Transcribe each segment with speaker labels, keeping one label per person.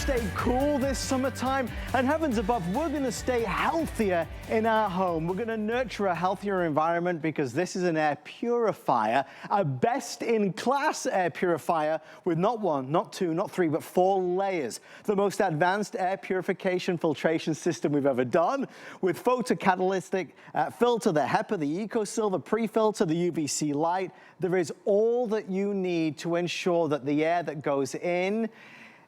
Speaker 1: stay cool this summertime, and heavens above, we're going to stay healthier in our home. We're going to nurture a healthier environment because this is an air purifier, a best-in-class air purifier with not one, not two, not three, but 4 layers. The most advanced air purification filtration system we've ever done, with photocatalytic filter, the HEPA, the EcoSil, the pre-filter, the UVC light. There is all that you need to ensure that the air that goes in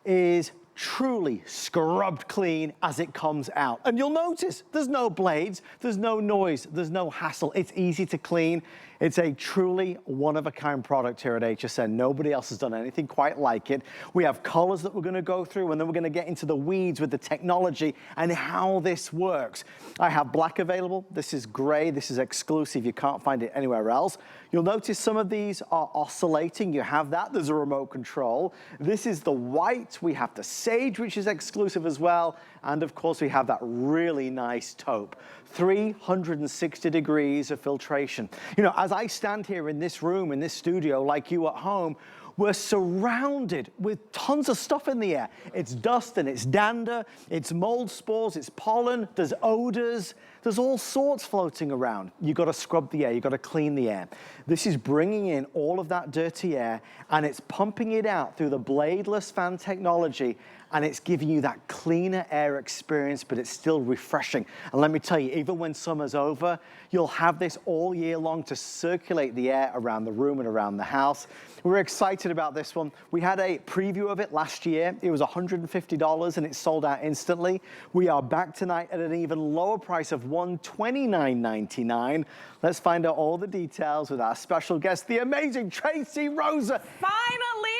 Speaker 1: is truly scrubbed clean as it comes out. And you'll notice there's no blades, there's no noise, there's no hassle. It's easy to clean. It's a truly one-of-a-kind product here at HSN. Nobody else has done anything quite like it. We have colors that we're gonna go through, and then we're gonna get into the weeds with the technology and how this works. I have black available. This is gray. This is exclusive. You can't find it anywhere else. You'll notice some of these are oscillating. You have that. There's a remote control. This is the white. We have the sage, which is exclusive as well. And of course, we have that really nice taupe. 360 degrees of filtration. You know, as I stand here in this room, in this studio, like you at home, we're surrounded with tons of stuff in the air. It's dust and it's dander, it's mold spores, it's pollen, there's odors, there's all sorts floating around. You gotta scrub the air, you gotta clean the air. This is bringing in all of that dirty air and it's pumping it out through the bladeless fan technology, and it's giving you that cleaner air experience, but it's still refreshing. And let me tell you, even when summer's over, you'll have this all year long to circulate the air around the room and around the house. We're excited about this one. We had a preview of it last year. It was $150 and it sold out instantly. We are back tonight at an even lower price of $129.99. Let's find out all the details with our special guest, the amazing Tracy Rosa.
Speaker 2: Finally!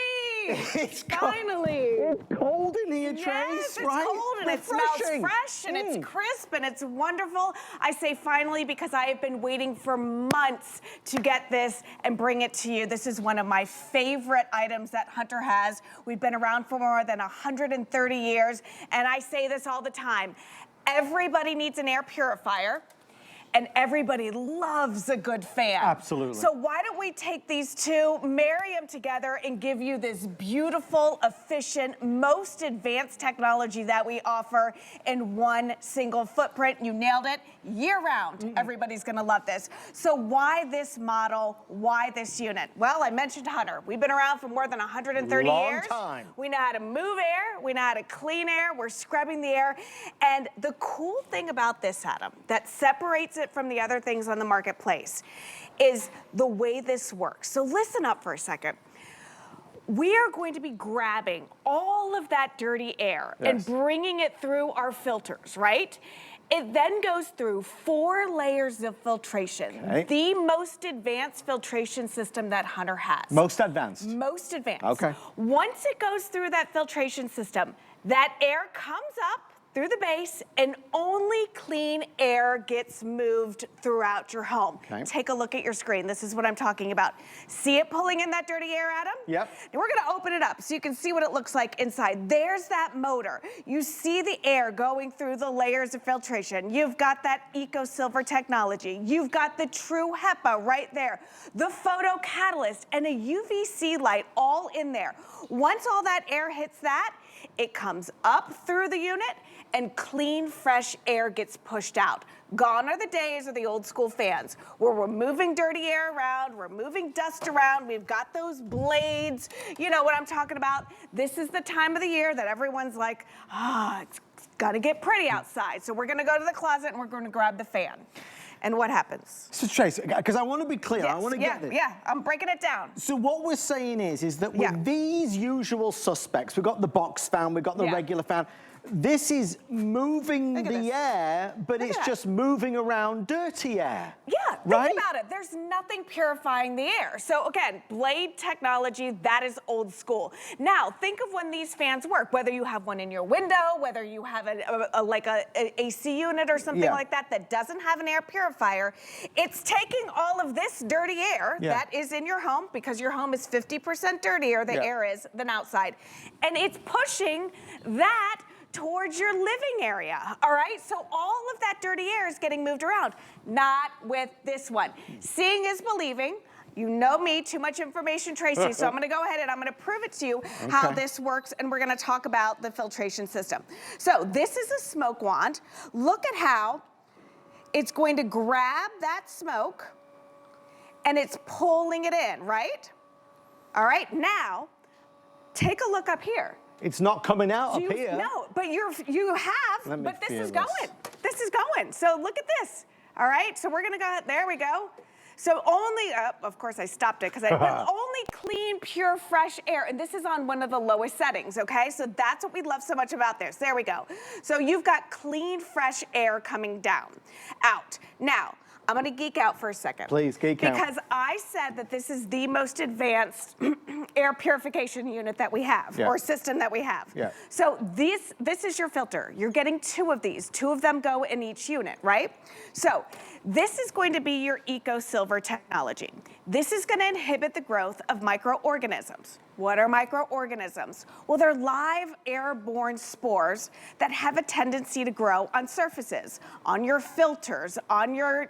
Speaker 1: It's cold in here, Trace,
Speaker 2: yes, it's
Speaker 1: right?
Speaker 2: cold and it smells fresh and it's crisp and it's wonderful. I say finally because I have been waiting for months to get this and bring it to you. This is one of my favorite items that Hunter has. We've been around for more than 130 years, and I say this all the time. Everybody needs an air purifier. And everybody loves a good fan.
Speaker 1: Absolutely.
Speaker 2: So why don't we take these two, marry them together, and give you this beautiful, efficient, most advanced technology that we offer in one single footprint. You nailed it. Year-round, everybody's gonna love this. So why this model? Why this unit? Well, I mentioned Hunter. We've been around for more than 130 years.
Speaker 1: Long time.
Speaker 2: We know how to move air. We know how to clean air. We're scrubbing the air. And the cool thing about this, Adam, that separates it from the other things on the marketplace is the way this works. So listen up for a second. We are going to be grabbing all of that dirty air and bringing it through our filters, right? It then goes through 4 layers of filtration. The most advanced filtration system that Hunter has.
Speaker 1: Most advanced?
Speaker 2: Most advanced.
Speaker 1: Okay.
Speaker 2: Once it goes through that filtration system, that air comes up through the base, and only clean air gets moved throughout your home. Take a look at your screen. This is what I'm talking about. See it pulling in that dirty air, Adam?
Speaker 1: Yep.
Speaker 2: Now we're gonna open it up so you can see what it looks like inside. There's that motor. You see the air going through the layers of filtration. You've got that EcoSilver technology. You've got the true HEPA right there. The photo catalyst and a UVC light all in there. Once all that air hits that, it comes up through the unit and clean, fresh air gets pushed out. Gone are the days of the old school fans where we're moving dirty air around, we're moving dust around, we've got those blades. You know what I'm talking about? This is the time of the year that everyone's like, it's gotta get pretty outside. So we're gonna go to the closet and we're gonna grab the fan. And what happens?
Speaker 1: So Trace, because I want to be clear, I want to get this.
Speaker 2: Yeah, I'm breaking it down.
Speaker 1: So what we're saying is that with these usual suspects, we've got the box fan, we've got the regular fan, this is moving the air, but it's just moving around dirty air.
Speaker 2: Yeah, think about it. There's nothing purifying the air. So again, blade technology, that is old school. Now, think of when these fans work, whether you have one in your window, whether you have like a AC unit or something like that that doesn't have an air purifier. It's taking all of this dirty air that is in your home, because your home is 50% dirtier, the air is, than outside. And it's pushing that towards your living area, all right? So all of that dirty air is getting moved around. Not with this one. Seeing is believing. You know me, too much information, Tracy, so I'm gonna go ahead and I'm gonna prove it to you how this works, and we're gonna talk about the filtration system. So this is a smoke wand. Look at how it's going to grab that smoke and it's pulling it in, right? All right, now, take a look up here.
Speaker 1: It's not coming out up here.
Speaker 2: No, but you have, but this is going. This is going. So look at this. All right, so we're gonna go ahead, there we go. So only, of course I stopped it because only clean, pure, fresh air. And this is on one of the lowest settings, okay? So that's what we love so much about this. There we go. So you've got clean, fresh air coming out. Now, I'm gonna geek out for a second.
Speaker 1: Please, geek out.
Speaker 2: Because I said that this is the most advanced air purification unit that we have, or system that we have. So this is your filter. You're getting 2 of these. 2 of them go in each unit, right? So this is going to be your eco-silver technology. This is gonna inhibit the growth of microorganisms. What are microorganisms? Well, they're live airborne spores that have a tendency to grow on surfaces, on your filters, on your,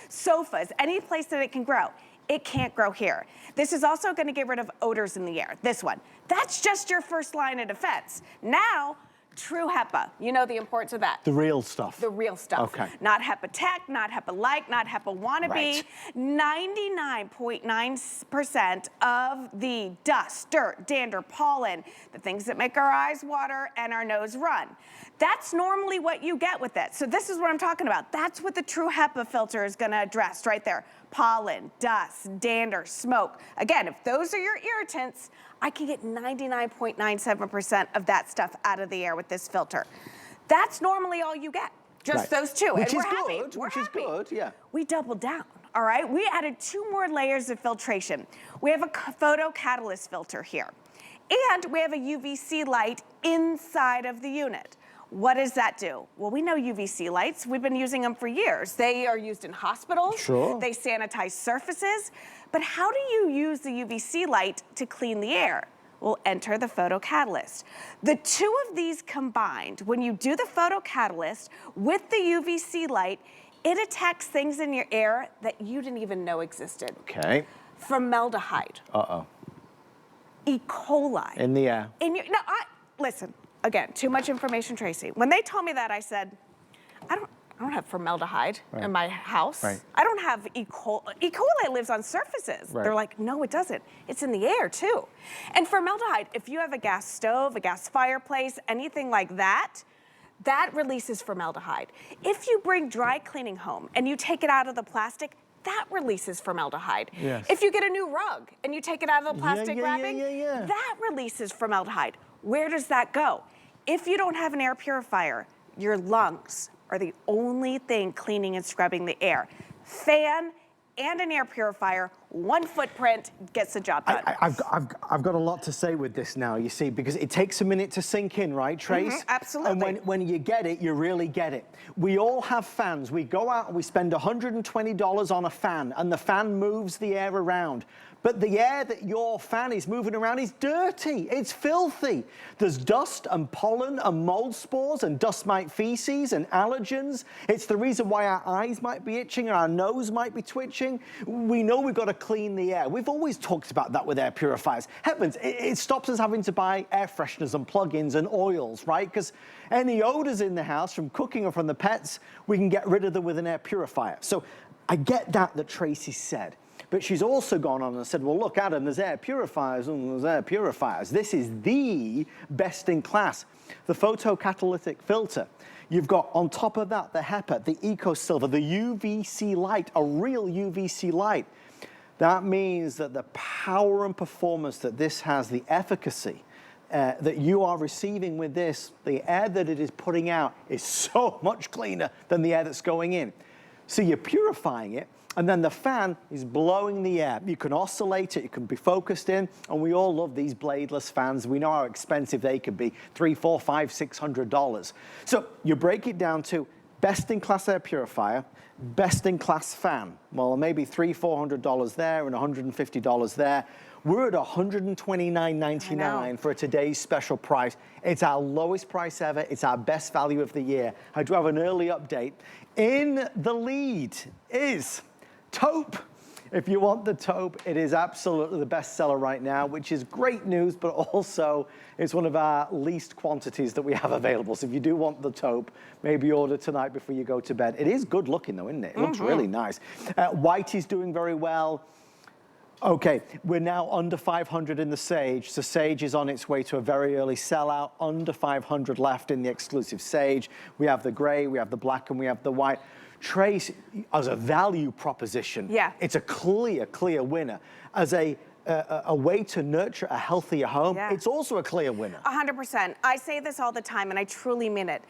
Speaker 2: sofas, any place that it can grow. It can't grow here. This is also gonna get rid of odors in the air, this one. That's just your first line of defense. Now, true HEPA, you know the importance of that.
Speaker 1: The real stuff.
Speaker 2: The real stuff.
Speaker 1: Okay.
Speaker 2: Not HEPA Tech, not HEPA Like, not HEPA Wannabe. 99.9% of the dust, dirt, dander, pollen, the things that make our eyes water and our nose run. That's normally what you get with it. So this is what I'm talking about. That's what the true HEPA filter is gonna address right there. Pollen, dust, dander, smoke. Again, if those are your irritants, I can get 99.97% of that stuff out of the air with this filter. That's normally all you get, just those 2.
Speaker 1: Which
Speaker 2: and
Speaker 1: is
Speaker 2: we're happy.
Speaker 1: good,
Speaker 2: We're
Speaker 1: which
Speaker 2: happy.
Speaker 1: is good, yeah.
Speaker 2: We doubled down, all right? We added 2 more layers of filtration. We have a photo catalyst filter here, and we have a UVC light inside of the unit. What does that do? Well, we know UVC lights. We've been using them for years. They are used in hospitals.
Speaker 1: Sure.
Speaker 2: They sanitize surfaces. But how do you use the UVC light to clean the air? Well, enter the photocatalyst. The 2 of these combined, when you do the photocatalyst with the UVC light, it attacks things in your air that you didn't even know existed.
Speaker 1: Okay.
Speaker 2: Formaldehyde.
Speaker 1: Uh-oh.
Speaker 2: E. coli.
Speaker 1: In the air.
Speaker 2: Listen. Again, too much information, Tracy. When they told me that, I said, I don't have formaldehyde in my house. I don't have E. coli. E. coli lives on surfaces. They're like, no, it doesn't. It's in the air, too. And formaldehyde, if you have a gas stove, a gas fireplace, anything like that, that releases formaldehyde. If you bring dry cleaning home and you take it out of the plastic, that releases formaldehyde.
Speaker 1: Yes.
Speaker 2: If you get a new rug and you take it out of the plastic wrapping, that releases formaldehyde. Where does that go? If you don't have an air purifier, your lungs are the only thing cleaning and scrubbing the air. Fan and an air purifier, 1 footprint gets the job done.
Speaker 1: I've got a lot to say with this now, you see, because it takes a minute to sink in, right, Trace?
Speaker 2: Absolutely.
Speaker 1: And when you get it, you really get it. We all have fans. We go out and we spend $120 on a fan, and the fan moves the air around. But the air that your fan is moving around is dirty. It's filthy. There's dust and pollen and mold spores and dust mite feces and allergens. It's the reason why our eyes might be itching and our nose might be twitching. We know we've got to clean the air. We've always talked about that with air purifiers. Heavens, it stops us having to buy air fresheners and plug-ins and oils, right? Because any odors in the house from cooking or from the pets, we can get rid of them with an air purifier. So I get that Tracy said. But she's also gone on and said, well, look, Adam, there's air purifiers and there's air purifiers. This is the best in class. The photocatalytic filter. You've got on top of that, the HEPA, the eco-silver, the UVC light, a real UVC light. That means that the power and performance that this has, the efficacy that you are receiving with this, the air that it is putting out is so much cleaner than the air that's going in. So you're purifying it, and then the fan is blowing the air. You can oscillate it, you can be focused in, and we all love these bladeless fans. We know how expensive they could be, $300, $400, $500, $600. So you break it down to best-in-class air purifier, best-in-class fan. Well, maybe $300, $400 there and $150 there. We're at $129.99 for today's special price. It's our lowest price ever. It's our best value of the year. I do have an early update. In the lead is taupe. If you want the taupe, it is absolutely the best seller right now, which is great news, but also it's one of our least quantities that we have available. So if you do want the taupe, maybe order tonight before you go to bed. It is good looking though, isn't it? It looks really nice. Whitey's doing very well. Okay, we're now under 500 in the Sage. So Sage is on its way to a very early sellout. Under 500 left in the exclusive Sage. We have the gray, we have the black, and we have the white. Trace, as a value proposition, it's a clear winner. As a way to nurture a healthier home, it's also a clear winner.
Speaker 2: 100%. I say this all the time, and I truly mean it.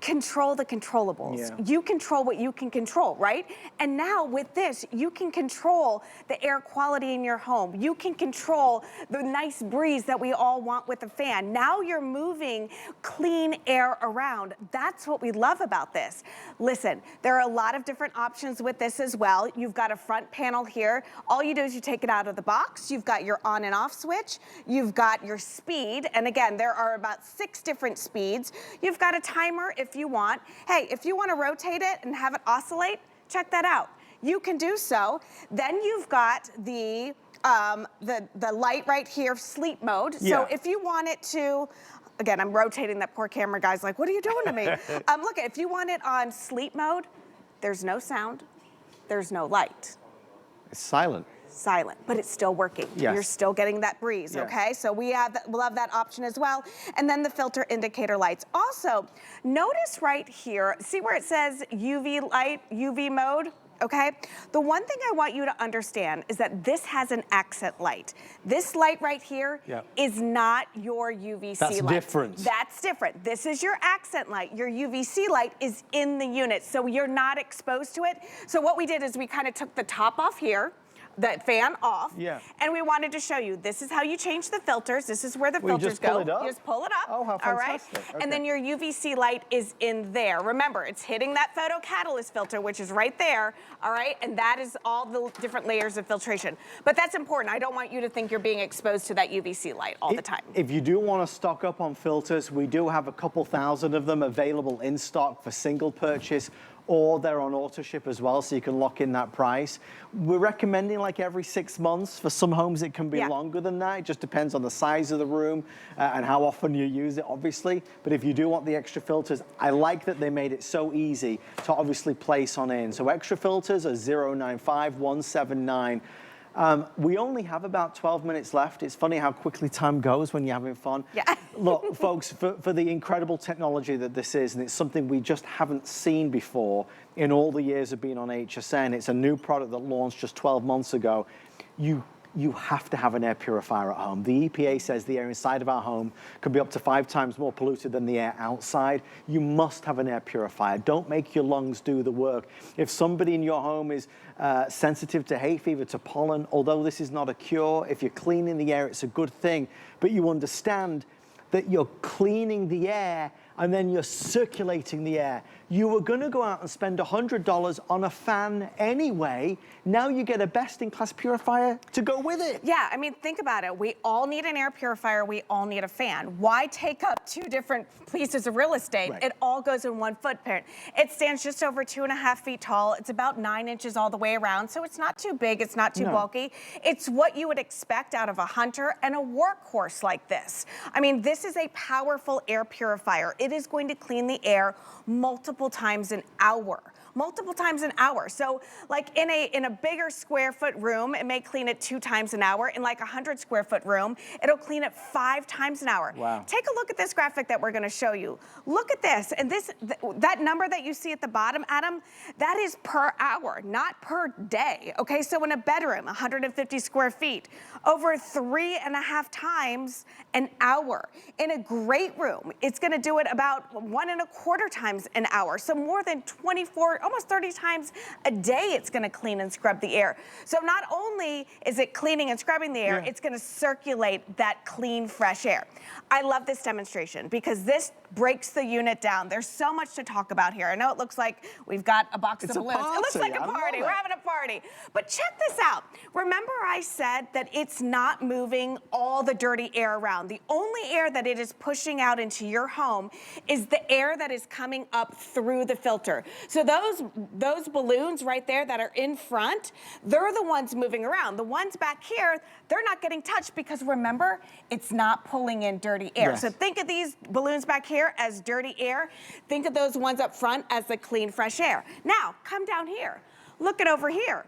Speaker 2: Control the controllables. You control what you can control, right? And now with this, you can control the air quality in your home. You can control the nice breeze that we all want with a fan. Now you're moving clean air around. That's what we love about this. Listen, there are a lot of different options with this as well. You've got a front panel here. All you do is you take it out of the box. You've got your on and off switch. You've got your speed. And again, there are about 6 different speeds. You've got a timer if you want. Hey, if you want to rotate it and have it oscillate, check that out. You can do so. Then you've got the light right here, sleep mode. So if you want it to, again, I'm rotating that poor camera guy's like, what are you doing to me? Look, if you want it on sleep mode, there's no sound, there's no light.
Speaker 1: It's silent.
Speaker 2: Silent, but it's still working. You're still getting that breeze, okay? So we'll have that option as well. And then the filter indicator lights. Also, notice right here, see where it says UV light, UV mode? Okay, the one thing I want you to understand is that this has an accent light. This light right here is not your UVC light.
Speaker 1: That's different.
Speaker 2: That's different. This is your accent light. Your UVC light is in the unit, so you're not exposed to it. So what we did is we kind of took the top off here, the fan off, and we wanted to show you, this is how you change the filters. This is where the filters go. You just pull it up.
Speaker 1: Oh, how fantastic.
Speaker 2: All right? Okay. And then your UVC light is in there. Remember, it's hitting that photo catalyst filter, which is right there, all right? And that is all the different layers of filtration. But that's important. I don't want you to think you're being exposed to that UVC light all the time.
Speaker 1: If you do want to stock up on filters, we do have a couple thousand of them available in stock for single purchase, or they're on auto ship as well, so you can lock in that price. We're recommending like every 6 months. For some homes, it can be longer than that. It just depends on the size of the room and how often you use it, obviously. But if you do want the extra filters, I like that they made it so easy to obviously place on in. So extra filters are 095179. We only have about 12 minutes left. It's funny how quickly time goes when you're having fun. Look, folks, for the incredible technology that this is, and it's something we just haven't seen before in all the years of being on HSN. It's a new product that launched just 12 months ago. You have to have an air purifier at home. The EPA says the air inside of our home can be up to 5 times more polluted than the air outside. You must have an air purifier. Don't make your lungs do the work. If somebody in your home is sensitive to hay fever, to pollen, although this is not a cure, if you're cleaning the air, it's a good thing. But you understand that you're cleaning the air and then you're circulating the air. You were gonna go out and spend $100 on a fan anyway. Now you get a best-in-class purifier to go with it.
Speaker 2: Yeah, I mean, think about it. We all need an air purifier. We all need a fan. Why take up 2 different pieces of real estate? It all goes in one footprint. It stands just over 2.5 feet tall. It's about 9 inches all the way around, so it's not too big. It's not too bulky. It's what you would expect out of a Hunter and a workhorse like this. I mean, this is a powerful air purifier. It is going to clean the air multiple times an hour. Multiple times an hour. So like in a bigger square foot room, it may clean it 2 times an hour. In like a 100 square foot room, it'll clean it 5 times an hour.
Speaker 1: Wow.
Speaker 2: Take a look at this graphic that we're gonna show you. Look at this, and that number that you see at the bottom, Adam, that is per hour, not per day, okay? So in a bedroom, 150 square feet, over 3.5 times an hour. In a great room, it's gonna do it about 1.25 times an hour. So more than 24, almost 30 times a day it's gonna clean and scrub the air. So not only is it cleaning and scrubbing the air, it's gonna circulate that clean, fresh air. I love this demonstration because this breaks the unit down. There's so much to talk about here. I know it looks like we've got a box of balloons. It looks like a party. We're having a party. But check this out. Remember I said that it's not moving all the dirty air around. The only air that it is pushing out into your home is the air that is coming up through the filter. So those balloons right there that are in front, they're the ones moving around. The ones back here, they're not getting touched because remember, it's not pulling in dirty air.
Speaker 1: Yes.
Speaker 2: So think of these balloons back here as dirty air. Think of those ones up front as the clean, fresh air. Now, come down here. Look at over here.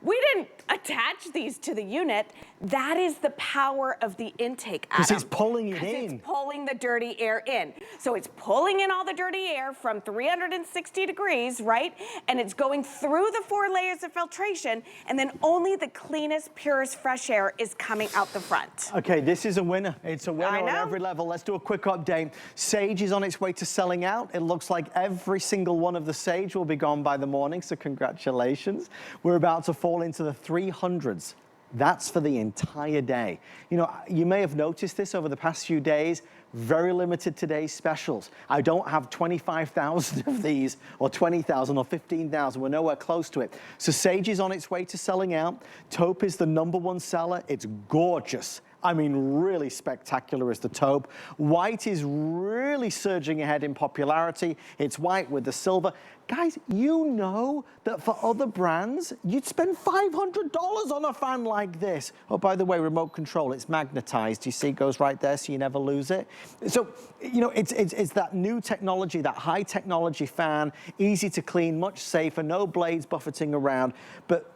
Speaker 2: We didn't attach these to the unit. That is the power of the intake, Adam.
Speaker 1: Because it's pulling it in.
Speaker 2: It's pulling the dirty air in. So it's pulling in all the dirty air from 360 degrees, right? And it's going through the 4 layers of filtration, and then only the cleanest, purest, fresh air is coming out the front.
Speaker 1: Okay, this is a winner. It's a winner on every level. Let's do a quick update. Sage is on its way to selling out. It looks like every single one of the Sage will be gone by the morning, so congratulations. We're about to fall into the 300s. That's for the entire day. You know, you may have noticed this over the past few days, very limited today's specials. I don't have 25,000 of these, or 20,000 or 15,000. We're nowhere close to it. So Sage is on its way to selling out. Taupe is the #1 seller. It's gorgeous. I mean, really spectacular is the taupe. White is really surging ahead in popularity. It's white with the silver. Guys, you know that for other brands, you'd spend $500 on a fan like this. Oh, by the way, remote control, it's magnetized. You see, it goes right there so you never lose it. So, you know, it's that new technology, that high technology fan, easy to clean, much safer, no blades buffeting around. But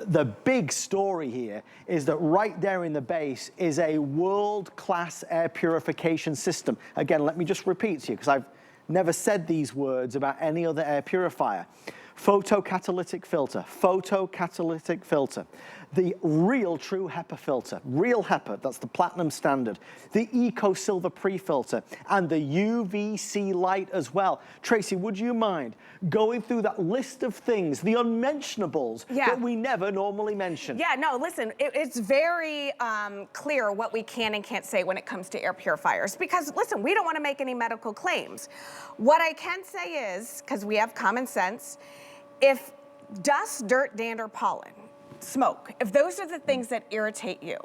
Speaker 1: the big story here is that right there in the base is a world-class air purification system. Again, let me just repeat to you, because I've never said these words about any other air purifier. Photocatalytic filter, photocatalytic filter. The real true HEPA filter, real HEPA, that's the platinum standard. The Eco Silver pre-filter and the UVC light as well. Tracy, would you mind going through that list of things, the unmentionables that we never normally mention?
Speaker 2: Yeah, no, listen, it's very clear what we can and can't say when it comes to air purifiers because, listen, we don't want to make any medical claims. What I can say is, because we have common sense, if dust, dirt, dander, pollen, smoke, if those are the things that irritate you,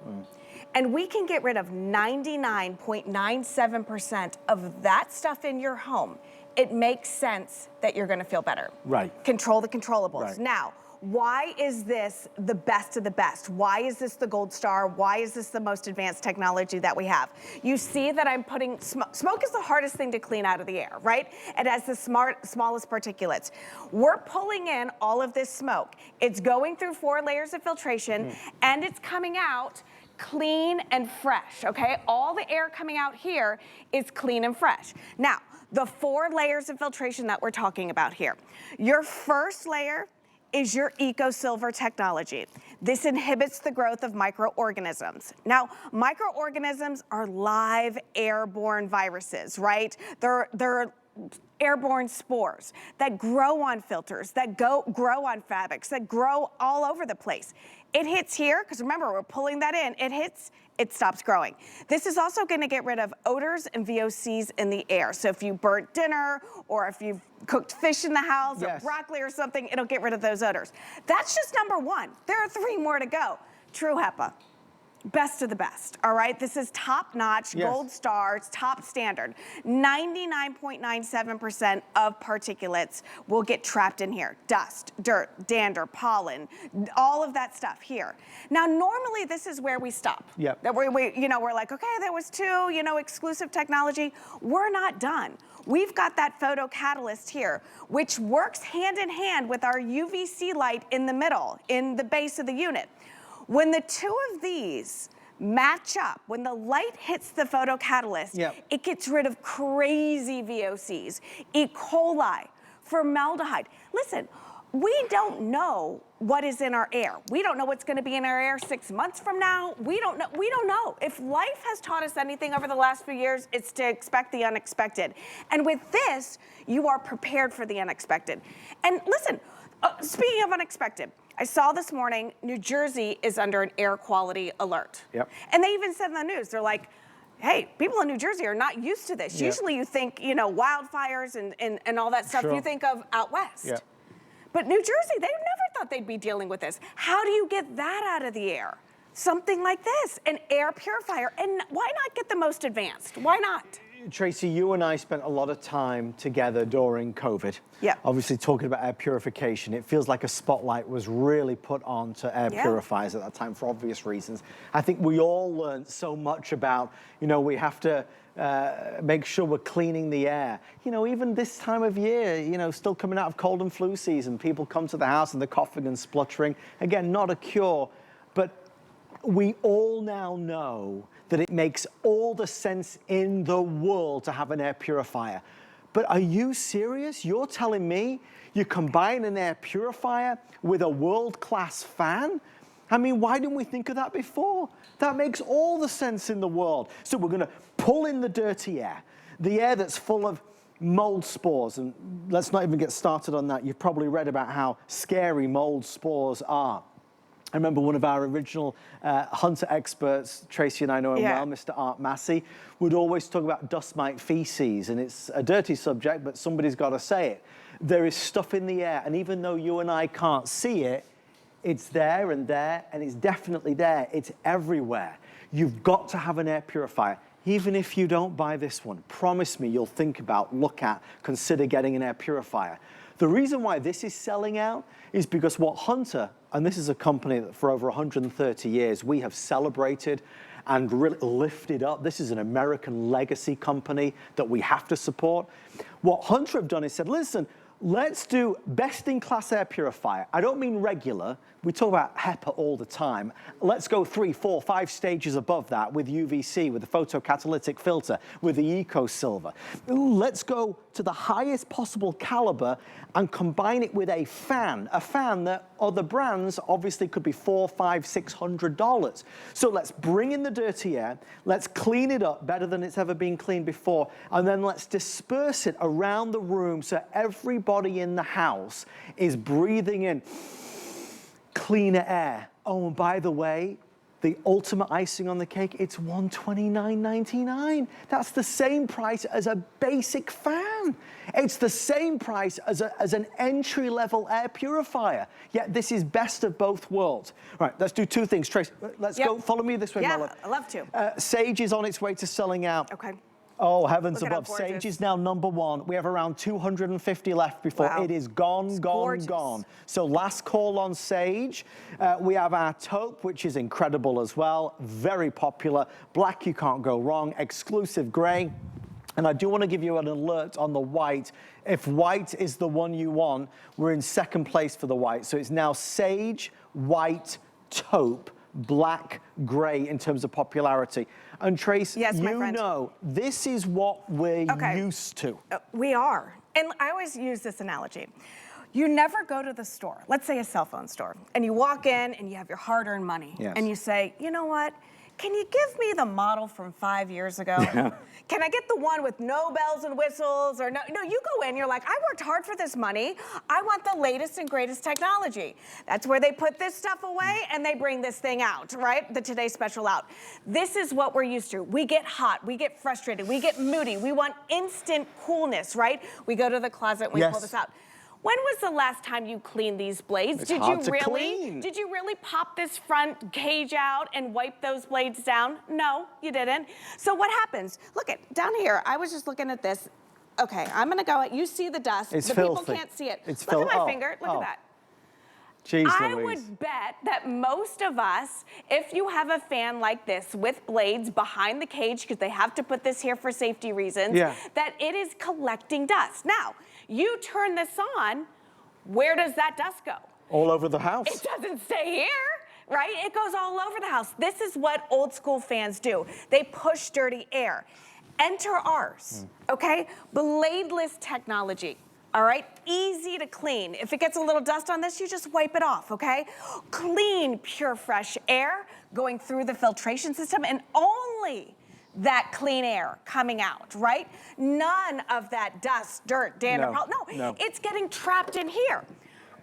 Speaker 2: and we can get rid of 99.97% of that stuff in your home, it makes sense that you're gonna feel better.
Speaker 1: Right.
Speaker 2: Control the controllables.
Speaker 1: Right.
Speaker 2: Now, why is this the best of the best? Why is this the gold star? Why is this the most advanced technology that we have? You see that I'm putting, smoke is the hardest thing to clean out of the air, right? It has the smallest particulates. We're pulling in all of this smoke. It's going through 4 layers of filtration and it's coming out clean and fresh, okay? All the air coming out here is clean and fresh. Now, the 4 layers of filtration that we're talking about here. Your first layer is your Eco Silver technology. This inhibits the growth of microorganisms. Now, microorganisms are live airborne viruses, right? They're airborne spores that grow on filters, that grow on fabrics, that grow all over the place. It hits here, because remember, we're pulling that in. It hits, it stops growing. This is also gonna get rid of odors and VOCs in the air. So if you burnt dinner, or if you've cooked fish in the house, or broccoli or something, it'll get rid of those odors. That's just #1. There are 3 more to go. True HEPA. Best of the best, all right? This is top-notch, gold stars, top standard. 99.97% of particulates will get trapped in here. Dust, dirt, dander, pollen, all of that stuff here. Now, normally this is where we stop. That we're like, okay, there was 2, exclusive technology. We're not done. We've got that photocatalyst here, which works hand in hand with our UVC light in the middle, in the base of the unit. When the 2 of these match up, when the light hits the photocatalyst, it gets rid of crazy VOCs, E. coli, formaldehyde. Listen, we don't know what is in our air. We don't know what's gonna be in our air 6 months from now. We don't know. If life has taught us anything over the last few years, it's to expect the unexpected. And with this, you are prepared for the unexpected. And listen, speaking of unexpected, I saw this morning, New Jersey is under an air quality alert. And they even said in the news, they're like, hey, people in New Jersey are not used to this. Usually you think, wildfires and all that stuff, you think of out west. But New Jersey, they never thought they'd be dealing with this. How do you get that out of the air? Something like this, an air purifier. And why not get the most advanced? Why not?
Speaker 1: Tracy, you and I spent a lot of time together during COVID.
Speaker 2: Yeah.
Speaker 1: Obviously talking about air purification. It feels like a spotlight was really put on to air purifiers at that time for obvious reasons. I think we all learned so much about, you know, we have to make sure we're cleaning the air. You know, even this time of year, you know, still coming out of cold and flu season, people come to the house and they're coughing and spluttering. Again, not a cure, but we all now know that it makes all the sense in the world to have an air purifier. But are you serious? You're telling me you combine an air purifier with a world-class fan? I mean, why didn't we think of that before? That makes all the sense in the world. So we're gonna pull in the dirty air, the air that's full of mold spores, and let's not even get started on that. You've probably read about how scary mold spores are. I remember one of our original hunter experts, Tracy and I know him well, Mr. Art Massey, would always talk about dust mite feces, and it's a dirty subject, but somebody's got to say it. There is stuff in the air, and even though you and I can't see it, it's there, and it's definitely there. It's everywhere. You've got to have an air purifier. Even if you don't buy this one, promise me you'll think about, look at, consider getting an air purifier. The reason why this is selling out is because what Hunter, and this is a company that for over 130 years we have celebrated and really lifted up. This is an American legacy company that we have to support. What Hunter have done is said, listen, let's do best-in-class air purifier. I don't mean regular. We talk about HEPA all the time. Let's go 3, 4, 5 stages above that with UVC, with the photocatalytic filter, with the Eco Silver. Let's go to the highest possible caliber and combine it with a fan that other brands obviously could be $400, $500, $600. So let's bring in the dirty air, let's clean it up better than it's ever been cleaned before, and then let's disperse it around the room so everybody in the house is breathing in cleaner air. Oh, and by the way, the ultimate icing on the cake, it's $129.99. That's the same price as a basic fan. It's the same price as an entry-level air purifier. Yet this is best of both worlds. All right, let's do two things. Trace, let's go. Follow me this way, Marla.
Speaker 2: Yeah, I'd love to.
Speaker 1: Sage is on its way to selling out.
Speaker 2: Okay.
Speaker 1: Oh, heavens
Speaker 2: Look
Speaker 1: above. Sage is now #1. We have around 250 left before it is gone, gone. So last call on Sage. We have our taupe, which is incredible as well. Very popular. Black, you can't go wrong. Exclusive gray. And I do want to give you an alert on the white. If white is the one you want, we're in second place for the white. So it's now sage, white, taupe, black, gray in terms of popularity. And Trace, you know, this is what we're used to.
Speaker 2: We are. And I always use this analogy. You never go to the store, let's say a cell phone store, and you walk in and you have your hard-earned money. And you say, you know what? Can you give me the model from 5 years ago? Can I get the one with no bells and whistles? Or no, you go in, you're like, I worked hard for this money. I want the latest and greatest technology. That's where they put this stuff away and they bring this thing out, right? The Today Special out. This is what we're used to. We get hot, we get frustrated, we get moody. We want instant coolness, right? We go to the closet and we pull this out. When was the last time you cleaned these blades? Did you really pop this front cage out and wipe those blades down? No, you didn't. So what happens? Look at down here. I was just looking at this. Okay, I'm gonna go. You see the dust.
Speaker 1: It's
Speaker 2: filthy.
Speaker 1: People
Speaker 2: can't see it. Look at my finger. Look at that.
Speaker 1: Jeez,
Speaker 2: I would bet that most of us, if you have a fan like this with blades behind the cage, because they have to put this here for safety reasons, that it is collecting dust. Now, you turn this on, where does that dust go?
Speaker 1: All over the house.
Speaker 2: It doesn't stay here, right? It goes all over the house. This is what old school fans do. They push dirty air. Enter ours, okay? Bladeless technology. All right, easy to clean. If it gets a little dust on this, you just wipe it off, okay? Clean, pure, fresh air going through the filtration system, and only that clean air coming out, right? None of that dust, dirt, dander, no, it's getting trapped in here.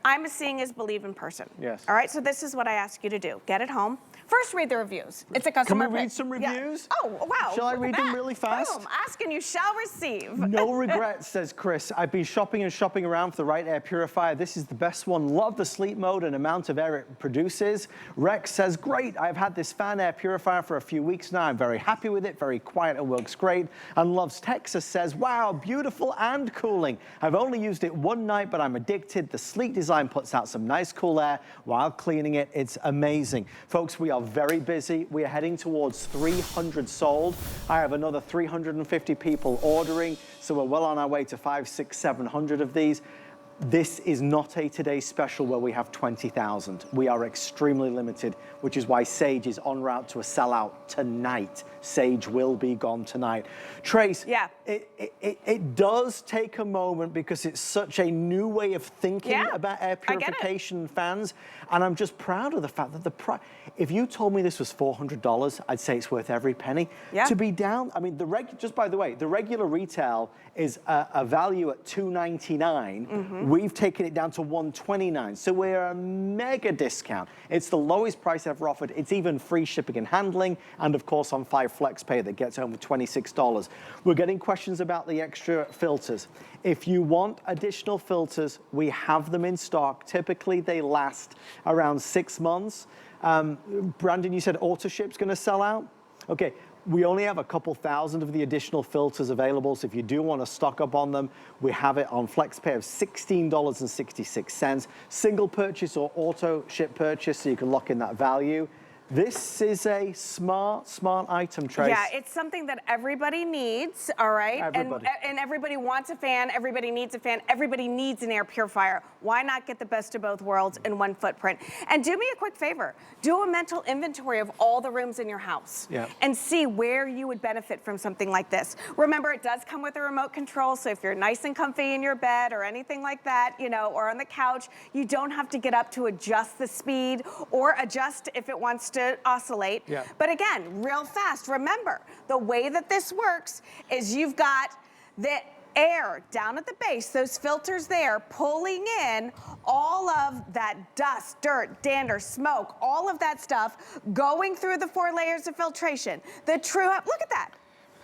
Speaker 2: I'm a seeing is believe in person.
Speaker 1: Yes.
Speaker 2: All right, so this is what I ask you to do. Get it home. First, read the reviews. It's a customer
Speaker 1: Can we read
Speaker 2: pick.
Speaker 1: some reviews?
Speaker 2: Yeah. Oh, wow.
Speaker 1: Shall I
Speaker 2: Look at
Speaker 1: read them
Speaker 2: that.
Speaker 1: really fast?
Speaker 2: Boom. Ask and you shall receive.
Speaker 1: No regrets, says Chris. I've been shopping and shopping around for the right air purifier. This is the best one. Love the sleep mode and amount of air it produces. Rex says, great. I've had this fan air purifier for a few weeks now. I'm very happy with it. Very quiet and works great. And Loves Texas says, wow, beautiful and cooling. I've only used it one night, but I'm addicted. The sleek design puts out some nice cool air while cleaning it. It's amazing. Folks, we are very busy. We are heading towards 300 sold. I have another 350 people ordering, so we're well on our way to 500, 600, 700 of these. This is not a Today Special where we have 20,000. We are extremely limited, which is why Sage is en route to a sellout tonight. Sage will be gone tonight. Trace,
Speaker 2: yeah.
Speaker 1: it does take a moment because it's such a new way of thinking about air purification fans. And I'm just proud of the fact that the price, if you told me this was $400, I'd say it's worth every penny.
Speaker 2: Yeah.
Speaker 1: To be down, I mean, just by the way, the regular retail is a value at $299. We've taken it down to $129. So we're a mega discount. It's the lowest price ever offered. It's even free shipping and handling. And of course on 5 Flex Pay that gets home with $26. We're getting questions about the extra filters. If you want additional filters, we have them in stock. Typically they last around 6 months. Brandon, you said auto ship's gonna sell out? Okay, we only have a couple thousand of the additional filters available, so if you do want to stock up on them, we have it on FlexPay of $16.66. Single purchase or auto ship purchase, so you can lock in that value. This is a smart item, Trace.
Speaker 2: Yeah, it's something that everybody needs, all right?
Speaker 1: Everybody.
Speaker 2: And everybody wants a fan, everybody needs a fan, everybody needs an air purifier. Why not get the best of both worlds in one footprint? And do me a quick favor, do a mental inventory of all the rooms in your house and see where you would benefit from something like this. Remember, it does come with a remote control, so if you're nice and comfy in your bed or anything like that, you know, or on the couch, you don't have to get up to adjust the speed or adjust if it wants to oscillate. But again, real fast, remember, the way that this works is you've got the air down at the base, those filters there pulling in all of that dust, dirt, dander, smoke, all of that stuff going through the 4 layers of filtration. The true, look at that.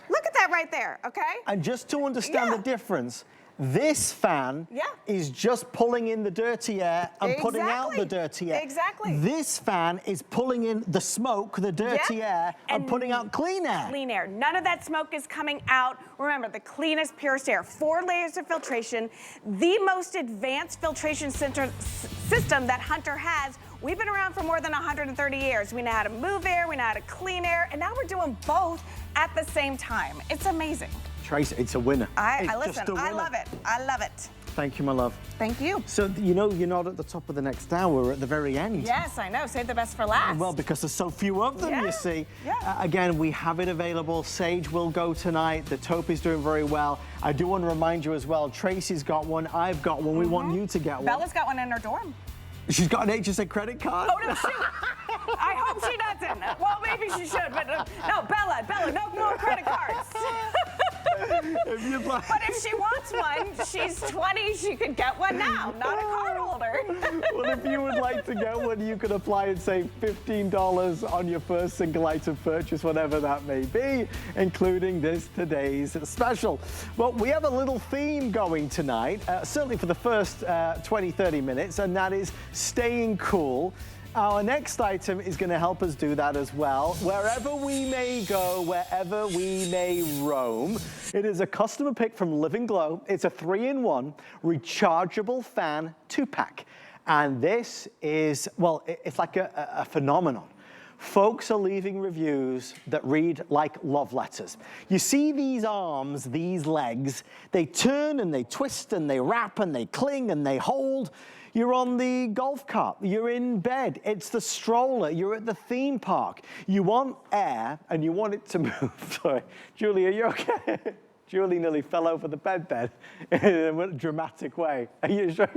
Speaker 2: Look at that right there, okay?
Speaker 1: And just to understand the difference, this fan is just pulling in the dirty air and putting out the dirty air.
Speaker 2: Exactly.
Speaker 1: This fan is pulling in the smoke, the dirty air, and putting out clean air.
Speaker 2: Clean air. None of that smoke is coming out. Remember, the cleanest, purest air. 4 layers of filtration. The most advanced filtration system that Hunter has. We've been around for more than 130 years. We know how to move air, we know how to clean air, and now we're doing both at the same time. It's amazing.
Speaker 1: Trace, it's a winner.
Speaker 2: Listen, I love it. I love it.
Speaker 1: Thank you, my love.
Speaker 2: Thank you.
Speaker 1: So, you know, you're not at the top of the next hour, we're at the very end.
Speaker 2: Yes, I know. Save the best for last.
Speaker 1: Well, because there's so few of them, you see. Again, we have it available. Sage will go tonight. The taupe is doing very well. I do want to remind you as well, Tracy's got one, I've got one. We want you to get one.
Speaker 2: Bella's got one in her dorm.
Speaker 1: She's got an HSN credit card?
Speaker 2: Oh, no, shoot. I hope she doesn't. Well, maybe she should, but no, Bella, no more credit cards.
Speaker 1: If you'd like.
Speaker 2: But if she wants one, she's 20, she could get one now, not a card holder.
Speaker 1: Well, if you would like to get one, you can apply and save $15 on your first single item purchase, whatever that may be, including this today's special. Well, we have a little theme going tonight, certainly for the first 20, 30 minutes, and that is staying cool. Our next item is going to help us do that as well. Wherever we may go, wherever we may roam, it is a customer pick from Living Glow. It's a 3-in-1 rechargeable fan 2-pack. And this is, well, it's like a phenomenon. Folks are leaving reviews that read like love letters. You see these arms, these legs, they turn and they twist and they wrap and they cling and they hold. You're on the golf cart, you're in bed, it's the stroller, you're at the theme park. You want air and you want it to move. Sorry, Julie, are you okay? Julie nearly fell over the bed in a dramatic way. Are you sure?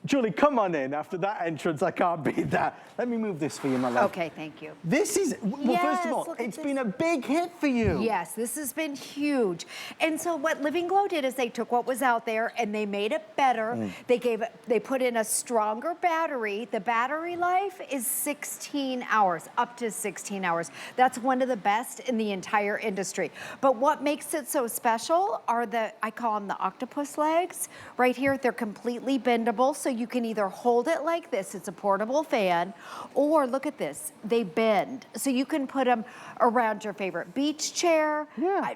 Speaker 1: Julie, come on in. After that entrance, I can't beat that. Let me move this for you, my love.
Speaker 3: Okay, thank you.
Speaker 1: This is, well, first of all, it's been a big hit for you.
Speaker 3: Yes, this has been huge. And so what Living Glow did is they took what was out there and they made it better. They put in a stronger battery. The battery life is 16 hours, up to 16 hours. That's one of the best in the entire industry. But what makes it so special are I call them the octopus legs. Right here, they're completely bendable, so you can either hold it like this, it's a portable fan, or look at this, they bend. So you can put them around your favorite beach chair.
Speaker 1: Yeah.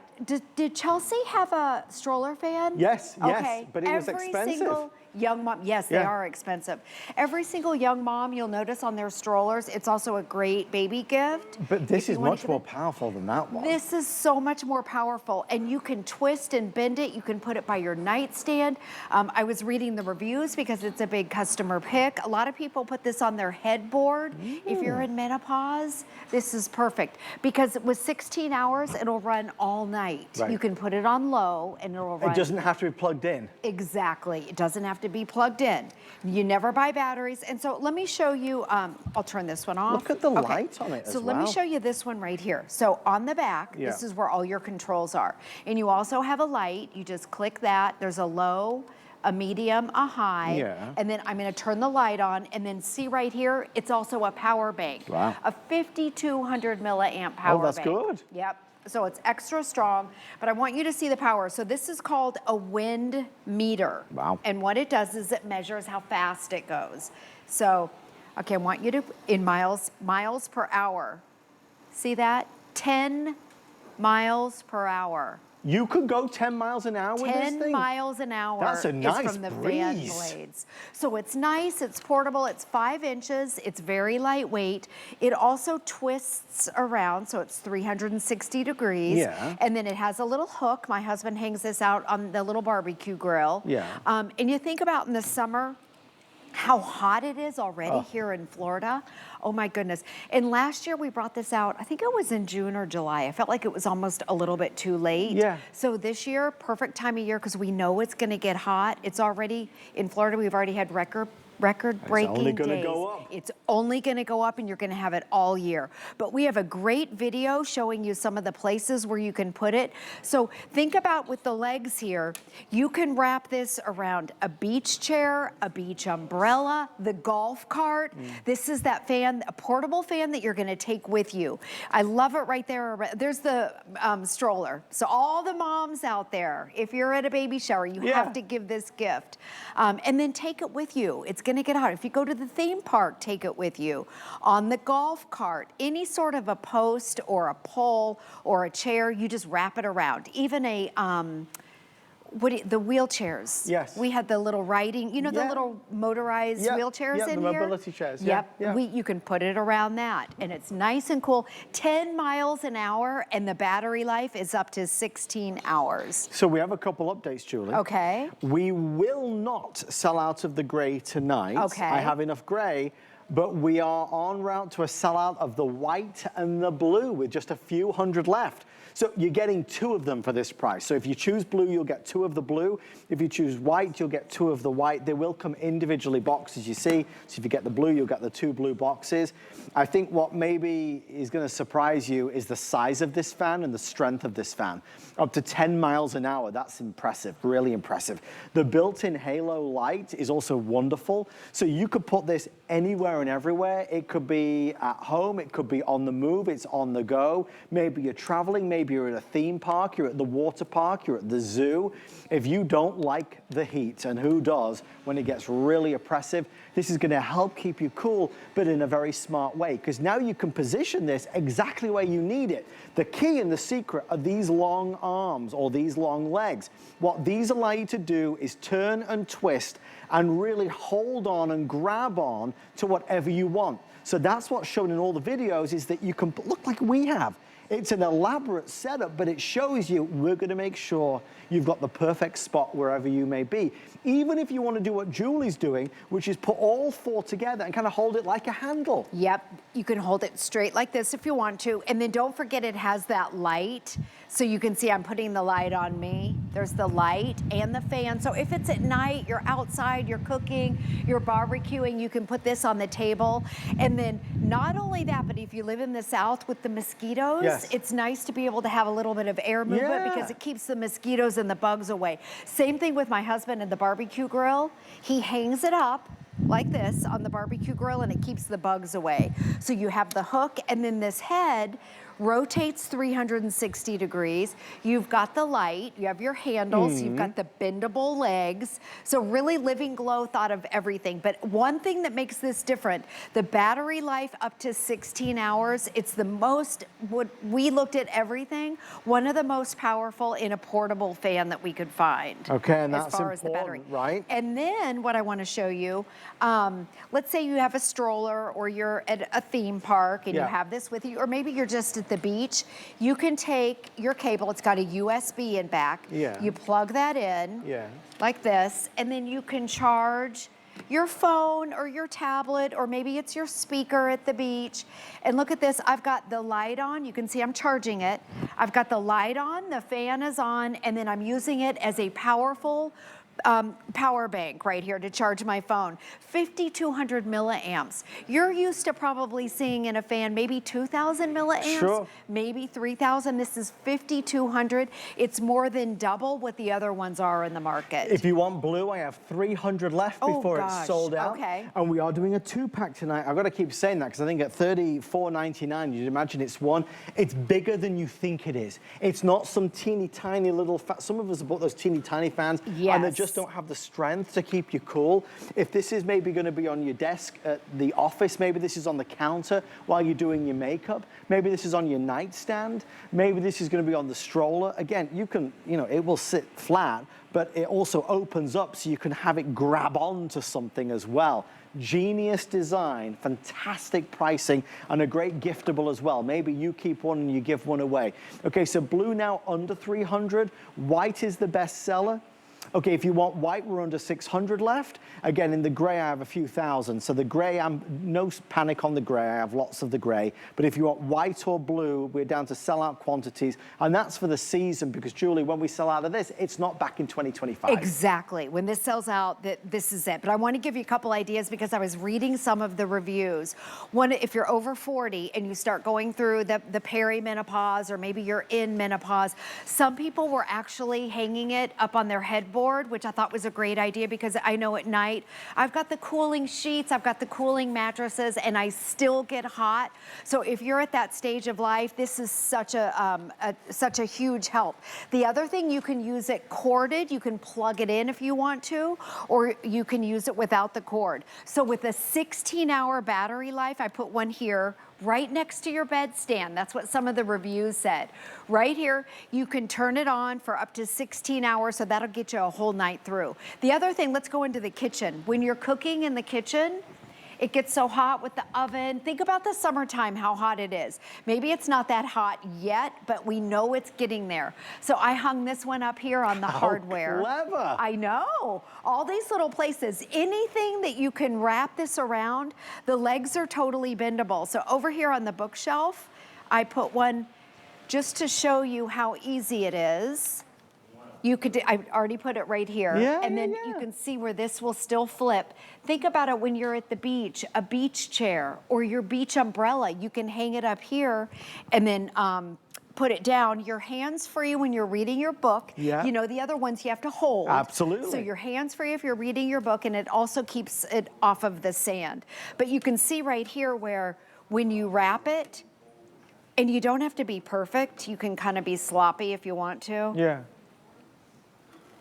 Speaker 3: Did Chelsea have a stroller fan?
Speaker 1: Yes,
Speaker 3: Okay.
Speaker 1: but it was expensive.
Speaker 3: Single young mom, yes, they are expensive. Every single young mom, you'll notice on their strollers, it's also a great baby gift.
Speaker 1: But this is much more powerful than that one.
Speaker 3: This is so much more powerful, and you can twist and bend it. You can put it by your nightstand. I was reading the reviews because it's a big customer pick. A lot of people put this on their headboard. If you're in menopause, this is perfect because with 16 hours, it'll run all night.
Speaker 1: Right.
Speaker 3: You can put it on low and it'll run.
Speaker 1: It doesn't have to be plugged in.
Speaker 3: Exactly. It doesn't have to be plugged in. You never buy batteries. And so let me show you, I'll turn this one off.
Speaker 1: Look at the light on it as well.
Speaker 3: So let me show you this one right here. So on the back, this is where all your controls are. And you also have a light. You just click that. There's a low, a medium, a high, and then I'm gonna turn the light on, and then see right here, it's also a power bank.
Speaker 1: Wow.
Speaker 3: A 5,200 milliamp power bank.
Speaker 1: Oh, that's good.
Speaker 3: Yep. So it's extra strong, but I want you to see the power. So this is called a wind meter.
Speaker 1: Wow.
Speaker 3: And what it does is it measures how fast it goes. So, okay, I want you to, in miles per hour. See that? 10 miles per hour.
Speaker 1: You could go 10 miles an hour with this thing?
Speaker 3: 10 miles an hour.
Speaker 1: That's a nice
Speaker 3: is from the fan
Speaker 1: breeze.
Speaker 3: blades. So it's nice, it's portable, it's 5 inches, it's very lightweight. It also twists around, so it's 360 degrees.
Speaker 1: Yeah.
Speaker 3: And then it has a little hook. My husband hangs this out on the little barbecue grill.
Speaker 1: Yeah.
Speaker 3: And you think about in the summer, how hot it is already here in Florida. Oh my goodness. And last year we brought this out, I think it was in June or July. I felt like it was almost a little bit too late.
Speaker 1: Yeah.
Speaker 3: So this year, perfect time of year because we know it's gonna get hot. It's already, in Florida, we've already had record-breaking days.
Speaker 1: It's only gonna go up.
Speaker 3: It's only gonna go up and you're gonna have it all year. But we have a great video showing you some of the places where you can put it. So think about with the legs here, you can wrap this around a beach chair, a beach umbrella, the golf cart. This is that fan, a portable fan that you're gonna take with you. I love it right there. There's the stroller. So all the moms out there, if you're at a baby shower, you have to give this gift. And then take it with you. It's gonna get hot. If you go to the theme park, take it with you. On the golf cart, any sort of a post or a pole or a chair, you just wrap it around. Even a, the wheelchairs.
Speaker 1: Yes.
Speaker 3: We had the little riding, you know, the little motorized wheelchairs in
Speaker 1: the
Speaker 3: here?
Speaker 1: mobility chairs.
Speaker 3: Yep.
Speaker 1: Yeah.
Speaker 3: You can put it around that. And it's nice and cool. 10 miles an hour, and the battery life is up to 16 hours.
Speaker 1: So we have a couple updates, Julie.
Speaker 3: Okay.
Speaker 1: We will not sell out of the gray tonight.
Speaker 3: Okay.
Speaker 1: I have enough gray, but we are en route to a sellout of the white and the blue with just a few hundred left. So you're getting 2 of them for this price. So if you choose blue, you'll get 2 of the blue. If you choose white, you'll get 2 of the white. They will come individually boxed, as you see. So if you get the blue, you'll get the 2 blue boxes. I think what maybe is gonna surprise you is the size of this fan and the strength of this fan. Up to 10 miles an hour, that's impressive, really impressive. The built-in halo light is also wonderful. So you could put this anywhere and everywhere. It could be at home, it could be on the move, it's on the go. Maybe you're traveling, maybe you're at a theme park, you're at the water park, you're at the zoo. If you don't like the heat, and who does when it gets really oppressive, this is gonna help keep you cool, but in a very smart way, because now you can position this exactly where you need it. The key and the secret are these long arms or these long legs. What these allow you to do is turn and twist and really hold on and grab on to whatever you want. So that's what's shown in all the videos, is that you can look like we have. It's an elaborate setup, but it shows you we're gonna make sure you've got the perfect spot wherever you may be. Even if you wanna do what Julie's doing, which is put all 4 together and kind of hold it like a handle.
Speaker 3: Yep, you can hold it straight like this if you want to. And then don't forget it has that light So you can see I'm putting the light on me. There's the light and the fan. So if it's at night, you're outside, you're cooking, you're barbecuing, you can put this on the table. And then not only that, but if you live in the South with the mosquitoes,
Speaker 1: Yes.
Speaker 3: it's nice to be able to have a little bit of air movement because it keeps the mosquitoes and the bugs away. Same thing with my husband and the barbecue grill. He hangs it up like this on the barbecue grill and it keeps the bugs away. So you have the hook and then this head rotates 360 degrees. You've got the light, you have your handles, you've got the bendable legs. So really Living Glow thought of everything. But one thing that makes this different, the battery life up to 16 hours, it's the most, we looked at everything, one of the most powerful in a portable fan that we could find.
Speaker 1: Okay, and
Speaker 3: as
Speaker 1: that's
Speaker 3: far as the battery.
Speaker 1: important, right?
Speaker 3: And then what I want to show you, let's say you have a stroller or you're at a theme park and you have this with you, or maybe you're just at the beach. You can take your cable, it's got a USB in back. You plug that in like this, and then you can charge your phone or your tablet, or maybe it's your speaker at the beach. And look at this, I've got the light on. You can see I'm charging it. I've got the light on, the fan is on, and then I'm using it as a powerful power bank right here to charge my phone. 5,200 milliamps. You're used to probably seeing in a fan maybe 2,000 milliamps, maybe 3,000. This is 5,200. It's more than double what the other ones are in the market.
Speaker 1: If you want blue, I have 300 left before it's sold out. And we are doing a 2-pack tonight. I've got to keep saying that because I think at $34.99, you'd imagine it's one. It's bigger than you think it is. It's not some teeny tiny little, some of us have bought those teeny tiny fans and they're just don't have the strength to keep you cool. If this is maybe going to be on your desk at the office, maybe this is on the counter while you're doing your makeup, maybe this is on your nightstand, maybe this is going to be on the stroller. Again, you can, you know, it will sit flat, but it also opens up so you can have it grab onto something as well. Genius design, fantastic pricing, and a great giftable as well. Maybe you keep one and you give one away. Okay, so blue now under 300. White is the best seller. Okay, if you want white, we're under 600 left. Again, in the gray, I have a few thousand. So the gray, no panic on the gray. I have lots of the gray. But if you want white or blue, we're down to sellout quantities. And that's for the season because, Julie, when we sell out of this, it's not back in 2025.
Speaker 3: Exactly. When this sells out, this is it. But I want to give you a couple ideas because I was reading some of the reviews. One, if you're over 40 and you start going through the perimenopause or maybe you're in menopause, some people were actually hanging it up on their headboard, which I thought was a great idea because I know at night I've got the cooling sheets, I've got the cooling mattresses, and I still get hot. So if you're at that stage of life, this is such a huge help. The other thing, you can use it corded. You can plug it in if you want to, or you can use it without the cord. So with a 16-hour battery life, I put one here right next to your bedstand. That's what some of the reviews said. Right here, you can turn it on for up to 16 hours, so that'll get you a whole night through. The other thing, let's go into the kitchen. When you're cooking in the kitchen, it gets so hot with the oven. Think about the summertime, how hot it is. Maybe it's not that hot yet, but we know it's getting there. So I hung this one up here on the hardware.
Speaker 1: Clever.
Speaker 3: I know. All these little places, anything that you can wrap this around, the legs are totally bendable. So over here on the bookshelf, I put one just to show you how easy it is. You could, I already put it right here. And then you can see where this will still flip. Think about it when you're at the beach, a beach chair or your beach umbrella. You can hang it up here and then put it down. You're hands-free when you're reading your book. You know, the other ones you have to hold.
Speaker 1: Absolutely.
Speaker 3: So you're hands-free if you're reading your book, and it also keeps it off of the sand. But you can see right here where when you wrap it, and you don't have to be perfect, you can kind of be sloppy if you want to.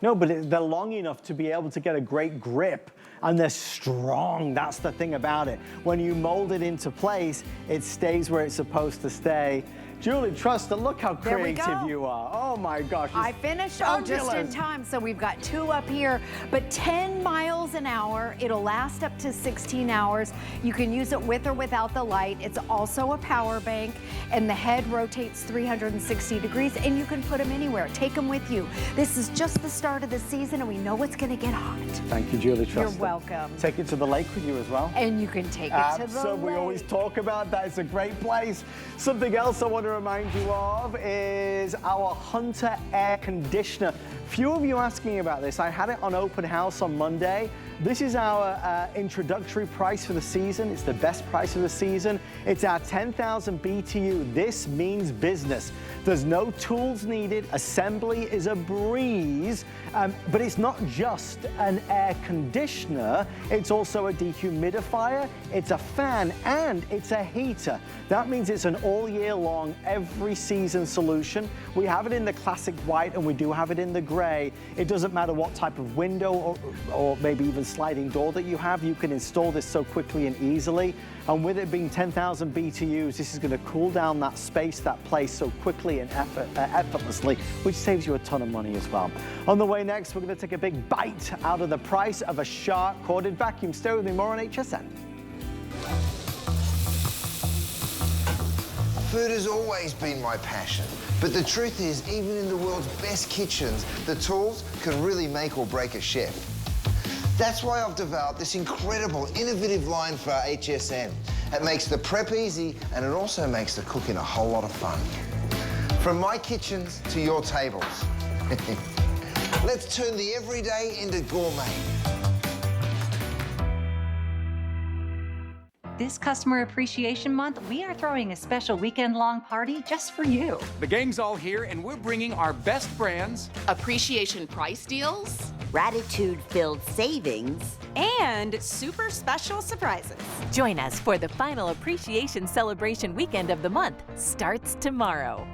Speaker 1: No, but they're long enough to be able to get a great grip, and they're strong. That's the thing about it. When you mold it into place, it stays where it's supposed to stay. Julie, trust, look how creative you are. Oh my gosh.
Speaker 3: I finished just in time. So we've got 2 up here, but 10 miles an hour. It'll last up to 16 hours. You can use it with or without the light. It's also a power bank, and the head rotates 360 degrees, and you can put them anywhere. Take them with you. This is just the start of the season, and we know it's going to get hot.
Speaker 1: Thank you, Julie, trust.
Speaker 3: You're welcome.
Speaker 1: Take it to the lake with you as well.
Speaker 3: And you can take it to the lake.
Speaker 1: We always talk about that. It's a great place. Something else I want to to remind you of is our Hunter air conditioner. Few of you asking about this. I had it on open house on Monday. This is our introductory price for the season. It's the best price of the season. It's our 10,000 BTU. This means business. There's no tools needed. Assembly is a breeze. But it's not just an air conditioner. It's also a dehumidifier. It's a fan and it's a heater. That means it's an all year long, every season solution. We have it in the classic white and we do have it in the gray. It doesn't matter what type of window or maybe even sliding door that you have. You can install this so quickly and easily. And with it being 10,000 BTUs, this is going to cool down that space, that place so quickly and effortlessly, which saves you a ton of money as well. On the way next, we're going to take a big bite out of the price of a Shark corded vacuum. Stay with me, more on HSN.
Speaker 4: Food has always been my passion, but the truth is, even in the world's best kitchens, the tools can really make or break a chef. That's why I've developed this incredible, innovative line for HSN. It makes the prep easy, and it also makes the cooking a whole lot of fun. From my kitchens to your tables. Let's turn the everyday into gourmet.
Speaker 5: This Customer Appreciation Month, we are throwing a special weekend-long party just for you.
Speaker 6: The gang's all here, and we're bringing our best brands,
Speaker 7: appreciation price deals,
Speaker 8: gratitude-filled savings,
Speaker 9: and super special surprises.
Speaker 10: Join us for the final appreciation celebration weekend of the month. Starts tomorrow.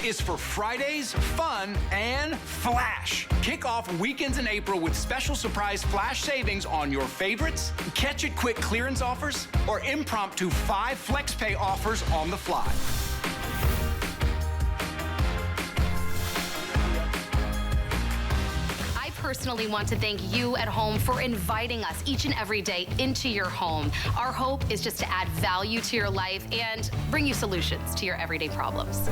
Speaker 6: is for Fridays, fun, and flash. Kick off weekends in April with special surprise flash savings on your favorites, catch it quick clearance offers, or impromptu 5 flex pay offers on the fly.
Speaker 7: I personally want to thank you at home for inviting us each and every day into your home. Our hope is just to add value to your life and bring you solutions to your everyday problems.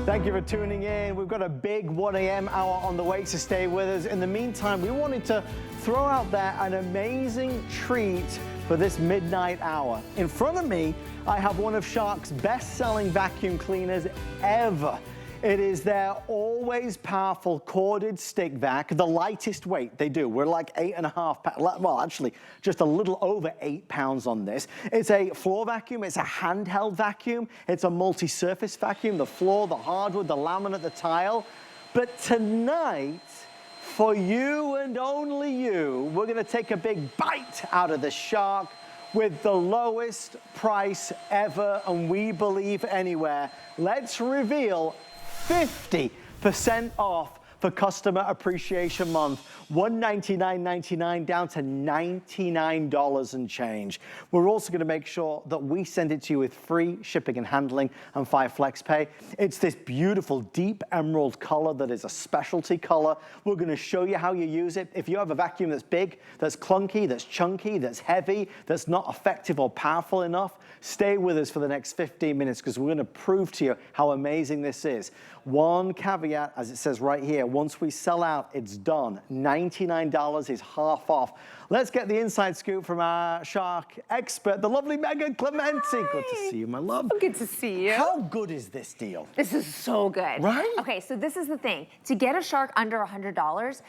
Speaker 1: Thank you for tuning in. We've got a big 1 a.m. hour on the way, so stay with us. In the meantime, we wanted to throw out there an amazing treat for this midnight hour. In front of me, I have one of Shark's best-selling vacuum cleaners ever. It is their always powerful corded stick vac, the lightest weight they do. We're like 8.5 pounds, well, actually, just a little over 8 pounds on this. It's a floor vacuum, it's a handheld vacuum, it's a multi-surface vacuum, the floor, the hardwood, the laminate, the tile. But tonight, for you and only you, we're gonna take a big bite out of the Shark with the lowest price ever, and we believe anywhere. Let's reveal 50% off for Customer Appreciation Month. $199.99 down to $99 and change. We're also going to make sure that we send it to you with free shipping and handling and 5 flex pay. It's this beautiful deep emerald color that is a specialty color. We're going to show you how you use it. If you have a vacuum that's big, that's clunky, that's chunky, that's heavy, that's not effective or powerful enough, stay with us for the next 15 minutes because we're going to prove to you how amazing this is. One caveat, as it says right here, once we sell out, it's done. $99 is half off. Let's get the inside scoop from our Shark expert, the lovely Megan Clementi.
Speaker 9: Hi.
Speaker 1: Good to see you, my love.
Speaker 9: Good to see you.
Speaker 1: How good is this deal?
Speaker 9: This is so good.
Speaker 1: Right?
Speaker 9: Okay, so this is the thing. To get a Shark under $100,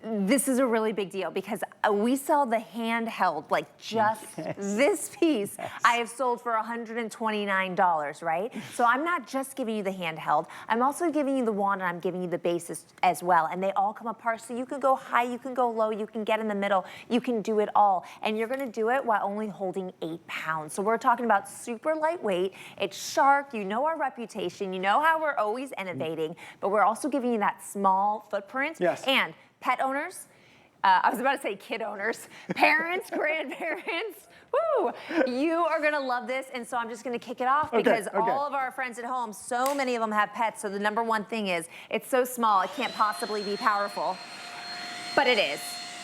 Speaker 9: this is a really big deal because we sell the handheld, like just this piece. I have sold for $129, right? So I'm not just giving you the handheld. I'm also giving you the wand and I'm giving you the base as well. And they all come apart. So you can go high, you can go low, you can get in the middle, you can do it all. And you're gonna do it while only holding 8 pounds. So we're talking about super lightweight. It's Shark, you know our reputation, you know how we're always innovating, but we're also giving you that small footprint.
Speaker 1: Yes.
Speaker 9: And pet owners, I was about to say kid owners, parents, grandparents. Woo! You are gonna love this, and so I'm just gonna kick it off because all of our friends at home, so many of them have pets, so the number one thing is, it's so small, it can't possibly be powerful. But it is,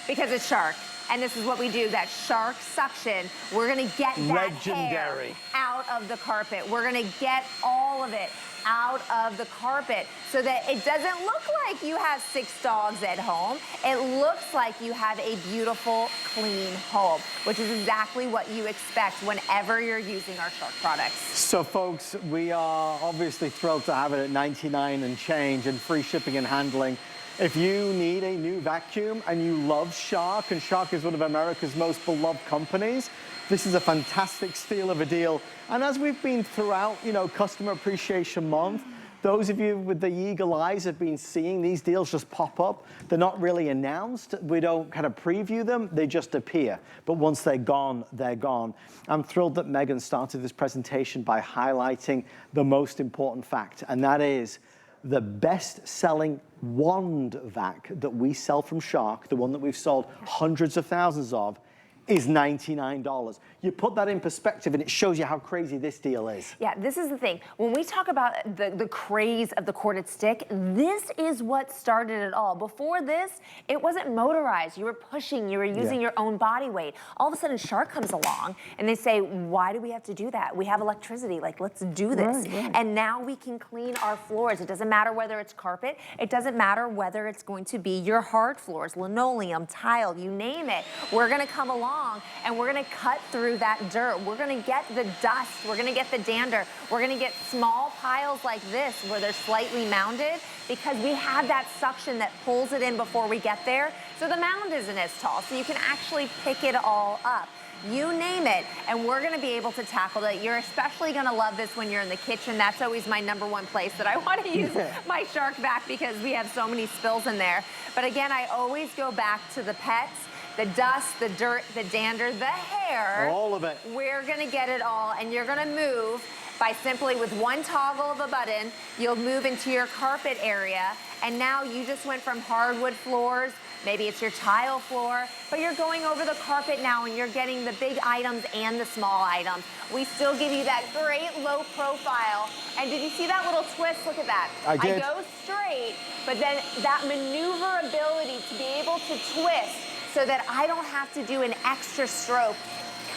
Speaker 9: because it's Shark. And this is what we do, that Shark suction. We're gonna get that hair out of the carpet. We're gonna get all of it out of the carpet so that it doesn't look like you have 6 dogs at home. It looks like you have a beautiful, clean home, which is exactly what you expect whenever you're using our Shark products.
Speaker 1: So folks, we are obviously thrilled to have it at $99 and change and free shipping and handling. If you need a new vacuum and you love Shark, and Shark is one of America's most beloved companies, this is a fantastic steal of a deal. And as we've been throughout, you know, Customer Appreciation Month, those of you with the eagle eyes have been seeing these deals just pop up. They're not really announced. We don't kind of preview them. They just appear. But once they're gone, they're gone. I'm thrilled that Megan started this presentation by highlighting the most important fact, and that is the best-selling wand vac that we sell from Shark, the one that we've sold hundreds of thousands of, is $99. You put that in perspective and it shows you how crazy this deal is.
Speaker 9: Yeah, this is the thing. When we talk about the craze of the corded stick, this is what started it all. Before this, it wasn't motorized. You were pushing, you were using your own body weight. All of a sudden, Shark comes along and they say, why do we have to do that? We have electricity, like let's do this. And now we can clean our floors. It doesn't matter whether it's carpet. It doesn't matter whether it's going to be your hard floors, linoleum, tile, you name it. We're gonna come along and we're gonna cut through that dirt. We're gonna get the dust. We're gonna get the dander. We're gonna get small piles like this where they're slightly mounded because we have that suction that pulls it in before we get there. So the mound isn't as tall, so you can actually pick it all up. You name it, and we're gonna be able to tackle it. You're especially gonna love this when you're in the kitchen. That's always my #1 place that I wanna use my Shark vac because we have so many spills in there. But again, I always go back to the pets. The dust, the dirt, the dander, the hair.
Speaker 1: All of it.
Speaker 9: We're gonna get it all, and you're gonna move by simply with one toggle of a button, you'll move into your carpet area, and now you just went from hardwood floors, maybe it's your tile floor, but you're going over the carpet now and you're getting the big items and the small items. We still give you that great low profile. And did you see that little twist? Look at that.
Speaker 1: I did.
Speaker 9: I go straight, but then that maneuverability to be able to twist so that I don't have to do an extra stroke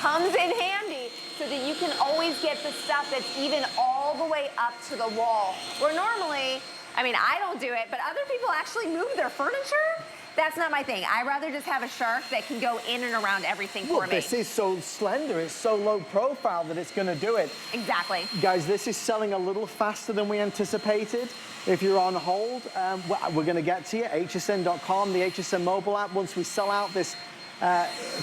Speaker 9: comes in handy so that you can always get the stuff that's even all the way up to the wall. Where normally, I mean, I don't do it, but other people actually move their furniture. That's not my thing. I'd rather just have a Shark that can go in and around everything for me.
Speaker 1: This is so slender, it's so low profile that it's gonna do it.
Speaker 9: Exactly.
Speaker 1: Guys, this is selling a little faster than we anticipated. If you're on hold, we're gonna get to you. HSN.com, the HSN mobile app. Once we sell out this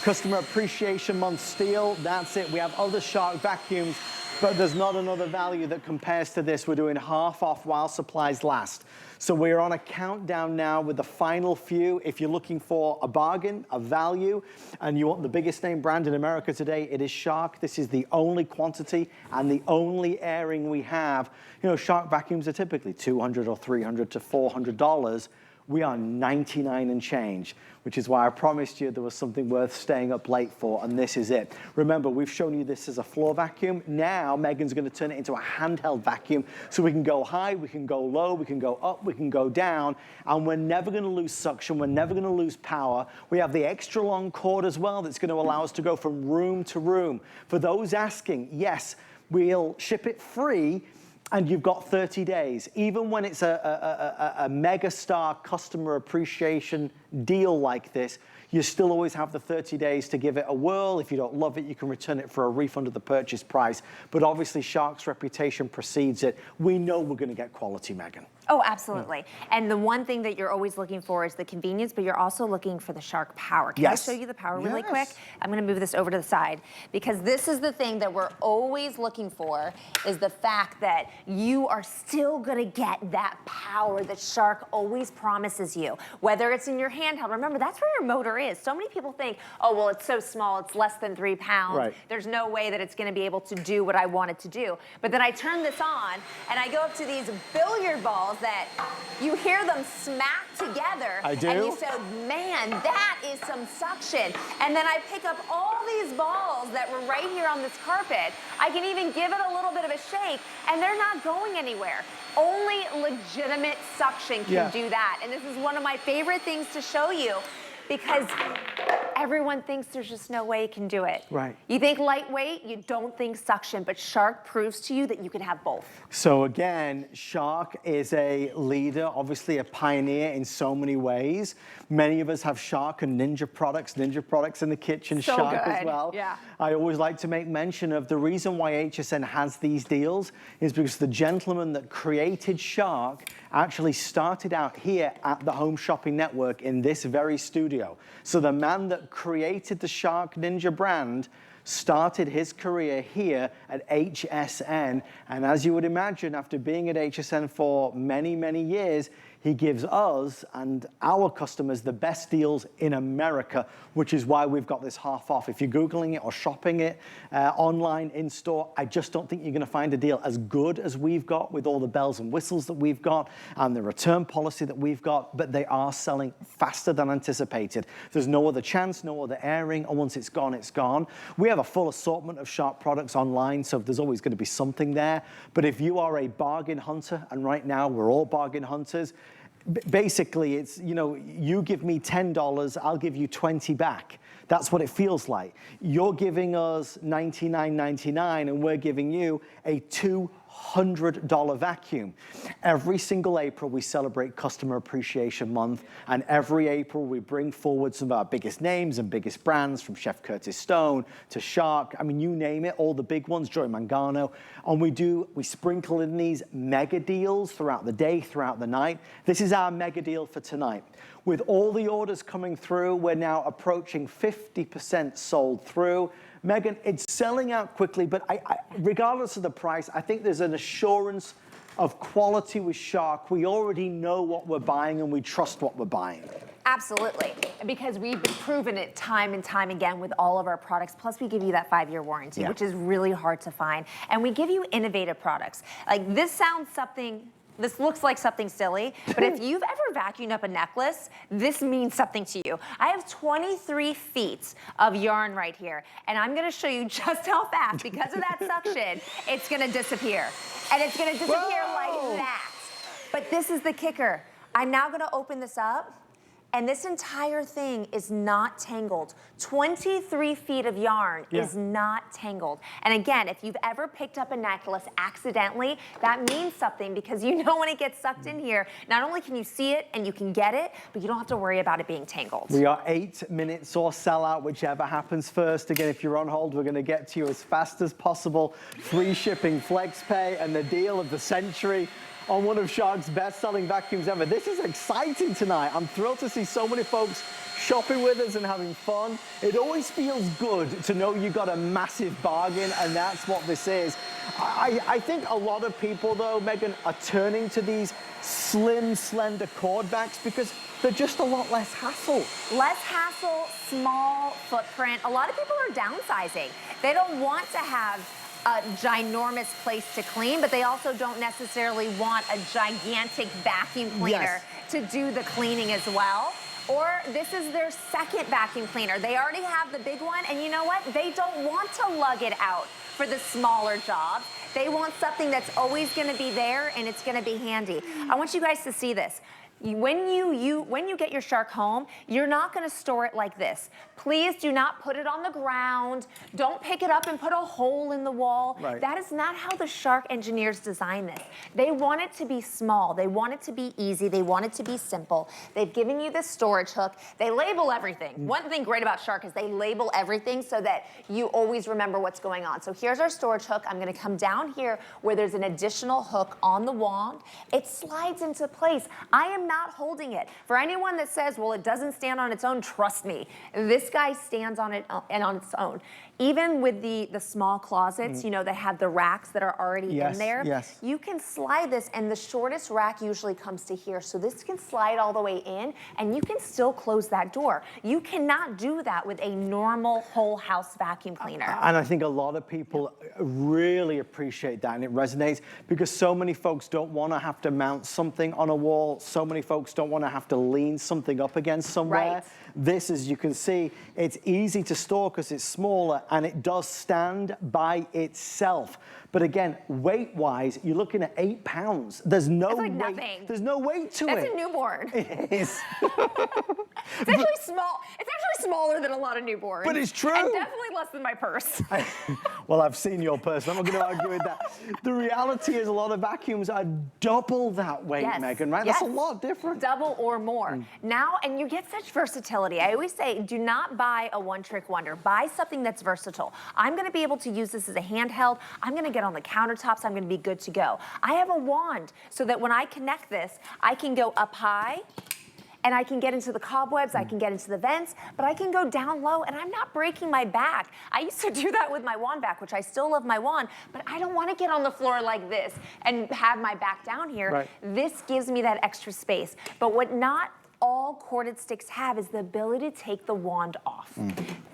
Speaker 1: Customer Appreciation Month steal, that's it. We have other Shark vacuums, but there's not another value that compares to this. We're doing half off while supplies last. So we're on a countdown now with the final few. If you're looking for a bargain, a value, and you want the biggest name brand in America today, it is Shark. This is the only quantity and the only airing we have. You know, Shark vacuums are typically $200 or $300 to $400. We are 99 and change, which is why I promised you there was something worth staying up late for, and this is it. Remember, we've shown you this as a floor vacuum. Now, Megan's gonna turn it into a handheld vacuum, so we can go high, we can go low, we can go up, we can go down, and we're never gonna lose suction, we're never gonna lose power. We have the extra long cord as well that's gonna allow us to go from room to room. For those asking, yes, we'll ship it free, and you've got 30 days. Even when it's a mega star customer appreciation deal like this, you still always have the 30 days to give it a whirl. If you don't love it, you can return it for a refund of the purchase price. But obviously, Shark's reputation precedes it. We know we're gonna get quality, Megan.
Speaker 9: Oh, absolutely. And the one thing that you're always looking for is the convenience, but you're also looking for the Shark power. Can I show you the power really quick? I'm gonna move this over to the side because this is the thing that we're always looking for is the fact that you are still gonna get that power that Shark always promises you. Whether it's in your hand handheld, remember that's where your motor is. So many people think, oh, well, it's so small, it's less than 3 pounds.
Speaker 1: Right.
Speaker 9: There's no way that it's gonna be able to do what I want it to do. But then I turn this on and I go up to these billiard balls that you hear them smack together.
Speaker 1: I do.
Speaker 9: And you say, man, that is some suction. And then I pick up all these balls that were right here on this carpet. I can even give it a little bit of a shake and they're not going anywhere. Only legitimate suction can do that. And this is one of my favorite things to show you because everyone thinks there's just no way you can do it.
Speaker 1: Right.
Speaker 9: You think lightweight, you don't think suction, but Shark proves to you that you can have both.
Speaker 1: So again, Shark is a leader, obviously a pioneer in so many ways. Many of us have Shark and Ninja products in the kitchen,
Speaker 9: So
Speaker 1: Shark
Speaker 9: good.
Speaker 1: as well.
Speaker 9: Yeah.
Speaker 1: I always like to make mention of the reason why HSN has these deals is because the gentleman that created Shark actually started out here at the Home Shopping Network in this very studio. So the man that created the Shark Ninja brand started his career here at HSN. And as you would imagine, after being at HSN for many, many years, he gives us and our customers the best deals in America, which is why we've got this half off. If you're Googling it or shopping it online, in store, I just don't think you're gonna find a deal as good as we've got with all the bells and whistles that we've got and the return policy that we've got, but they are selling faster than anticipated. There's no other chance, no other airing, and once it's gone, it's gone. We have a full assortment of Shark products online, so there's always gonna be something there. But if you are a bargain hunter, and right now we're all bargain hunters, basically, it's, you know, you give me $10, I'll give you 20 back. That's what it feels like. You're giving us $99.99 and we're giving you a $200 vacuum. Every single April, we celebrate Customer Appreciation Month, and every April, we bring forward some of our biggest names and biggest brands, from Chef Curtis Stone to Shark. I mean, you name it, all the big ones, Joy Mangano. And we sprinkle in these mega deals throughout the day, throughout the night. This is our mega deal for tonight. With all the orders coming through, we're now approaching 50% sold through. Megan, it's selling out quickly, but regardless of the price, I think there's an assurance of quality with Shark. We already know what we're buying and we trust what we're buying.
Speaker 9: Absolutely, because we've been proven it time and time again with all of our products. Plus, we give you that 5-year warranty, which is really hard to find. And we give you innovative products. Like, this looks like something silly, but if you've ever vacuumed up a necklace, this means something to you. I have 23 feet of yarn right here, and I'm gonna show you just how fast, because of that suction, it's gonna disappear. And it's gonna disappear like that. But this is the kicker. I'm now gonna open this up, and this entire thing is not tangled. 23 feet of yarn is not tangled. And again, if you've ever picked up a necklace accidentally, that means something, because you know when it gets sucked in here, not only can you see it and you can get it, but you don't have to worry about it being tangled.
Speaker 1: We are 8 minutes or sellout, whichever happens first. Again, if you're on hold, we're gonna get to you as fast as possible. Free shipping, flex pay, and the deal of the century on one of Shark's best-selling vacuums ever. This is exciting tonight. I'm thrilled to see so many folks shopping with us and having fun. It always feels good to know you got a massive bargain, and that's what this is. I think a lot of people, though, Megan, are turning to these slim, slender cord vacs because they're just a lot less hassle.
Speaker 9: Less hassle, small footprint. A lot of people are downsizing. They don't want to have a ginormous place to clean, but they also don't necessarily want a gigantic vacuum cleaner to do the cleaning as well. Or this is their second vacuum cleaner. They already have the big one, and you know what? They don't want to lug it out for the smaller jobs. They want something that's always gonna be there and it's gonna be handy. I want you guys to see this. When you get your Shark home, you're not gonna store it like this. Please do not put it on the ground. Don't pick it up and put a hole in the wall.
Speaker 1: Right.
Speaker 9: That is not how the Shark engineers designed this. They want it to be small. They want it to be easy. They want it to be simple. They've given you this storage hook. They label everything. One thing great about Shark is they label everything so that you always remember what's going on. So here's our storage hook. I'm gonna come down here where there's an additional hook on the wand. It slides into place. I am I'm not holding it. For anyone that says, well, it doesn't stand on its own, trust me, this guy stands on it and on its own. Even with the small closets, you know, they have the racks that are already in there.
Speaker 1: Yes.
Speaker 9: You can slide this, and the shortest rack usually comes to here. So this can slide all the way in, and you can still close that door. You cannot do that with a normal whole house vacuum cleaner.
Speaker 1: And I think a lot of people really appreciate that, and it resonates because so many folks don't want to have to mount something on a wall. So many folks don't want to have to lean something up against somewhere.
Speaker 9: Right.
Speaker 1: This, as you can see, it's easy to store because it's smaller and it does stand by itself. But again, weight-wise, you're looking at 8 pounds. There's no
Speaker 9: It's like
Speaker 1: weight.
Speaker 9: nothing.
Speaker 1: There's no weight to it.
Speaker 9: That's a newborn.
Speaker 1: It is.
Speaker 9: It's actually small. It's actually smaller than a lot of newborns.
Speaker 1: But it's true.
Speaker 9: And definitely less than my purse.
Speaker 1: Well, I've seen your purse. I'm not going to argue with that. The reality is a lot of vacuums are double that weight,
Speaker 9: Yes.
Speaker 1: Megan, right?
Speaker 9: Yes.
Speaker 1: That's a lot different.
Speaker 9: Double or more. Now, and you get such versatility. I always say, do not buy a one-trick wonder. Buy something that's versatile. I'm going to be able to use this as a handheld. I'm going to get on the countertops. I'm going to be good to go. I have a wand so that when I connect this, I can go up high, and I can get into the cobwebs, I can get into the vents, but I can go down low and I'm not breaking my back. I used to do that with my wand back, which I still love my wand, but I don't want to get on the floor like this and have my back down here.
Speaker 1: Right.
Speaker 9: This gives me that extra space. But what not all corded sticks have is the ability to take the wand off.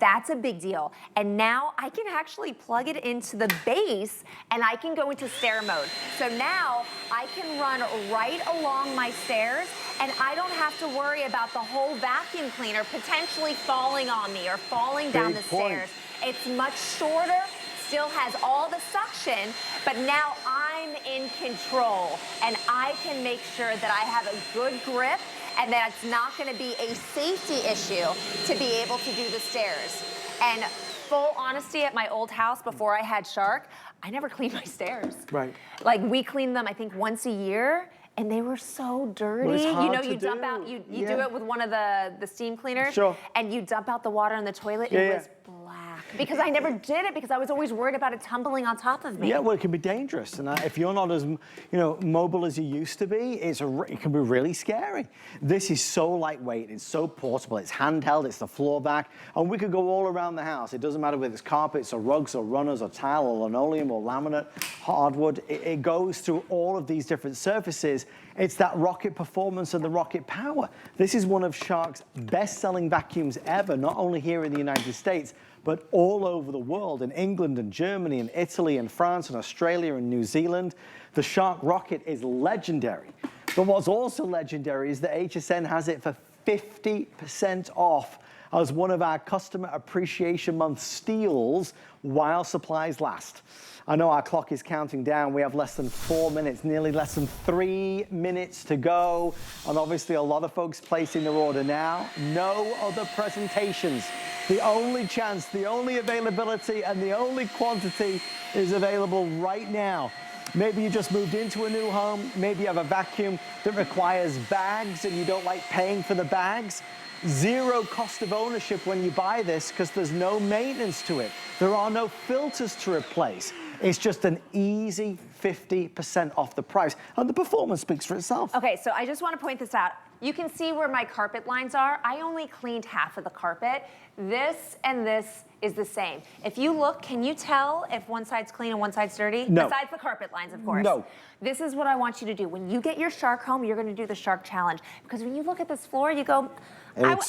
Speaker 9: That's a big deal. And now I can actually plug it into the base and I can go into stair mode. So now I can run right along my stairs and I don't have to worry about the whole vacuum cleaner potentially falling on me or falling down the stairs. It's much shorter, still has all the suction, but now I'm in control and I can make sure that I have a good grip and that it's not going to be a safety issue to be able to do the stairs. And full honesty, at my old house before I had Shark, I never cleaned my stairs.
Speaker 1: Right.
Speaker 9: Like we cleaned them, I think, once a year. And they were so dirty.
Speaker 1: Well, it's hard
Speaker 9: you know,
Speaker 1: to
Speaker 9: you dump
Speaker 1: do.
Speaker 9: out, you
Speaker 1: Yeah.
Speaker 9: do it with one of the steam cleaners.
Speaker 1: Sure.
Speaker 9: And you dump out the water in the toilet.
Speaker 1: Yeah,
Speaker 9: It was black. Because I never did it because I was always worried about it tumbling on top of me.
Speaker 1: Yeah, well, it can be dangerous. And if you're not as, mobile as you used to be, it can be really scary. This is so lightweight. It's so portable. It's handheld. It's the floor vac. And we could go all around the house. It doesn't matter whether it's carpets or rugs or runners or tile or linoleum or laminate, hardwood. It goes through all of these different surfaces. It's that rocket performance and the rocket power. This is one of Shark's best-selling vacuums ever, not only here in the United States, but all over the world, in England and Germany and Italy and France and Australia and New Zealand. The Shark Rocket is legendary. But what's also legendary is that HSN has it for 50% off as one of our Customer Appreciation Month steals while supplies last. I know our clock is counting down. We have less than 4 minutes, nearly less than 3 minutes to go. And obviously a lot of folks placing their order now. No other presentations. The only chance, the only availability, and the only quantity is available right now. Maybe you just moved into a new home. Maybe you have a vacuum that requires bags and you don't like paying for the bags. Zero cost of ownership when you buy this because there's no maintenance to it. There are no filters to replace. It's just an easy 50% off the price. And the performance speaks for itself.
Speaker 9: Okay, so I just want to point this out. You can see where my carpet lines are. I only cleaned half of the carpet. This and this is the same. If you look, can you tell if one side's clean and one side's dirty?
Speaker 1: No.
Speaker 9: Besides the carpet lines, of course.
Speaker 1: No.
Speaker 9: This is what I want you to do. When you get your Shark home, you're going to do the Shark Challenge. Because when you look at this floor, you go, I would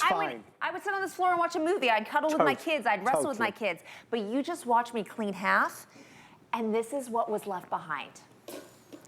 Speaker 9: sit on this floor and watch a movie. I'd cuddle with my kids. I'd wrestle with my kids. But you just watch me clean half, and this is what was left behind.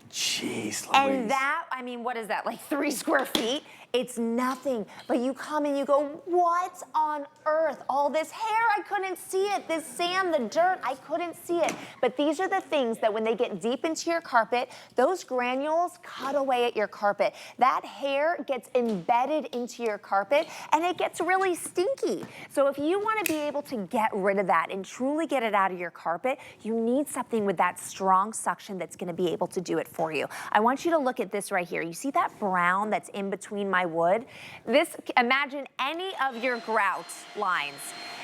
Speaker 1: Jeez Louise.
Speaker 9: And that, I mean, what is that, like 3 square feet? It's nothing, but you come and you go, what on earth? All this hair, I couldn't see it. This sand, the dirt, I couldn't see it. But these are the things that when they get deep into your carpet, those granules cut away at your carpet. That hair gets embedded into your carpet and it gets really stinky. So if you want to be able to get rid of that and truly get it out of your carpet, you need something with that strong suction that's going to be able to do it for you. I want you to look at this right here. You see that brown that's in between my wood? This, imagine any of your grout lines.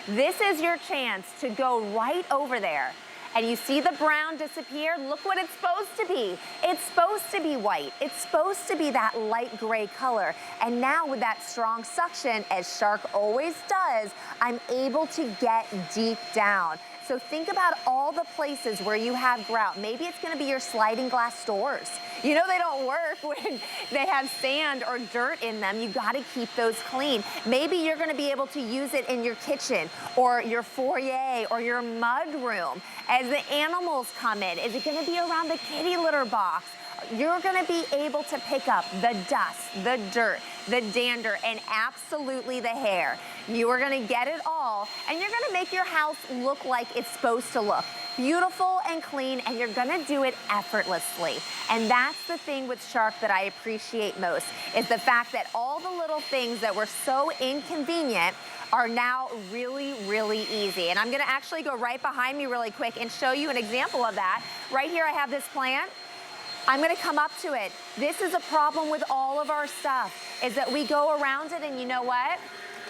Speaker 9: This is your chance to go right over there and you see the brown disappear, look what it's supposed to be. It's supposed to be white. It's supposed to be that light gray color. And now with that strong suction, as Shark always does, I'm able to get deep down. So think about all the places where you have grout. Maybe it's gonna be your sliding glass doors. You know they don't work when they have sand or dirt in them. You gotta keep those clean. Maybe you're gonna be able to use it in your kitchen or your foyer or your mud room. As the animals come in, is it gonna be around the kitty litter box? You're gonna be able to pick up the dust, the dirt, the dander, and absolutely the hair. You are gonna get it all, and you're gonna make your house look like it's supposed to look. Beautiful and clean, and you're gonna do it effortlessly. And that's the thing with Shark that I appreciate most, is the fact that all the little things that were so inconvenient are now really, really easy. And I'm gonna actually go right behind me really quick and show you an example of that. Right here I have this plant. I'm gonna come up to it. This is a problem with all of our stuff, is that we go around it and you know what?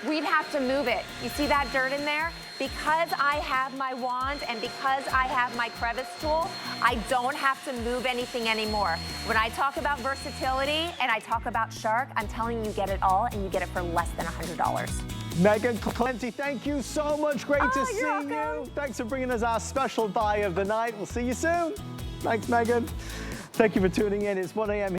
Speaker 9: We'd have to move it. You see that dirt in there? Because I have my wand and because I have my crevice tool, I don't have to move anything anymore. When I talk about versatility and I talk about Shark, I'm telling you get it all and you get it for less than $100.
Speaker 1: Megan Clancy, thank you so much. Great to see you. Thanks for bringing us our special buy of the night. We'll see you soon. Thanks, Megan. Thank you for tuning in. It's 1 a.m.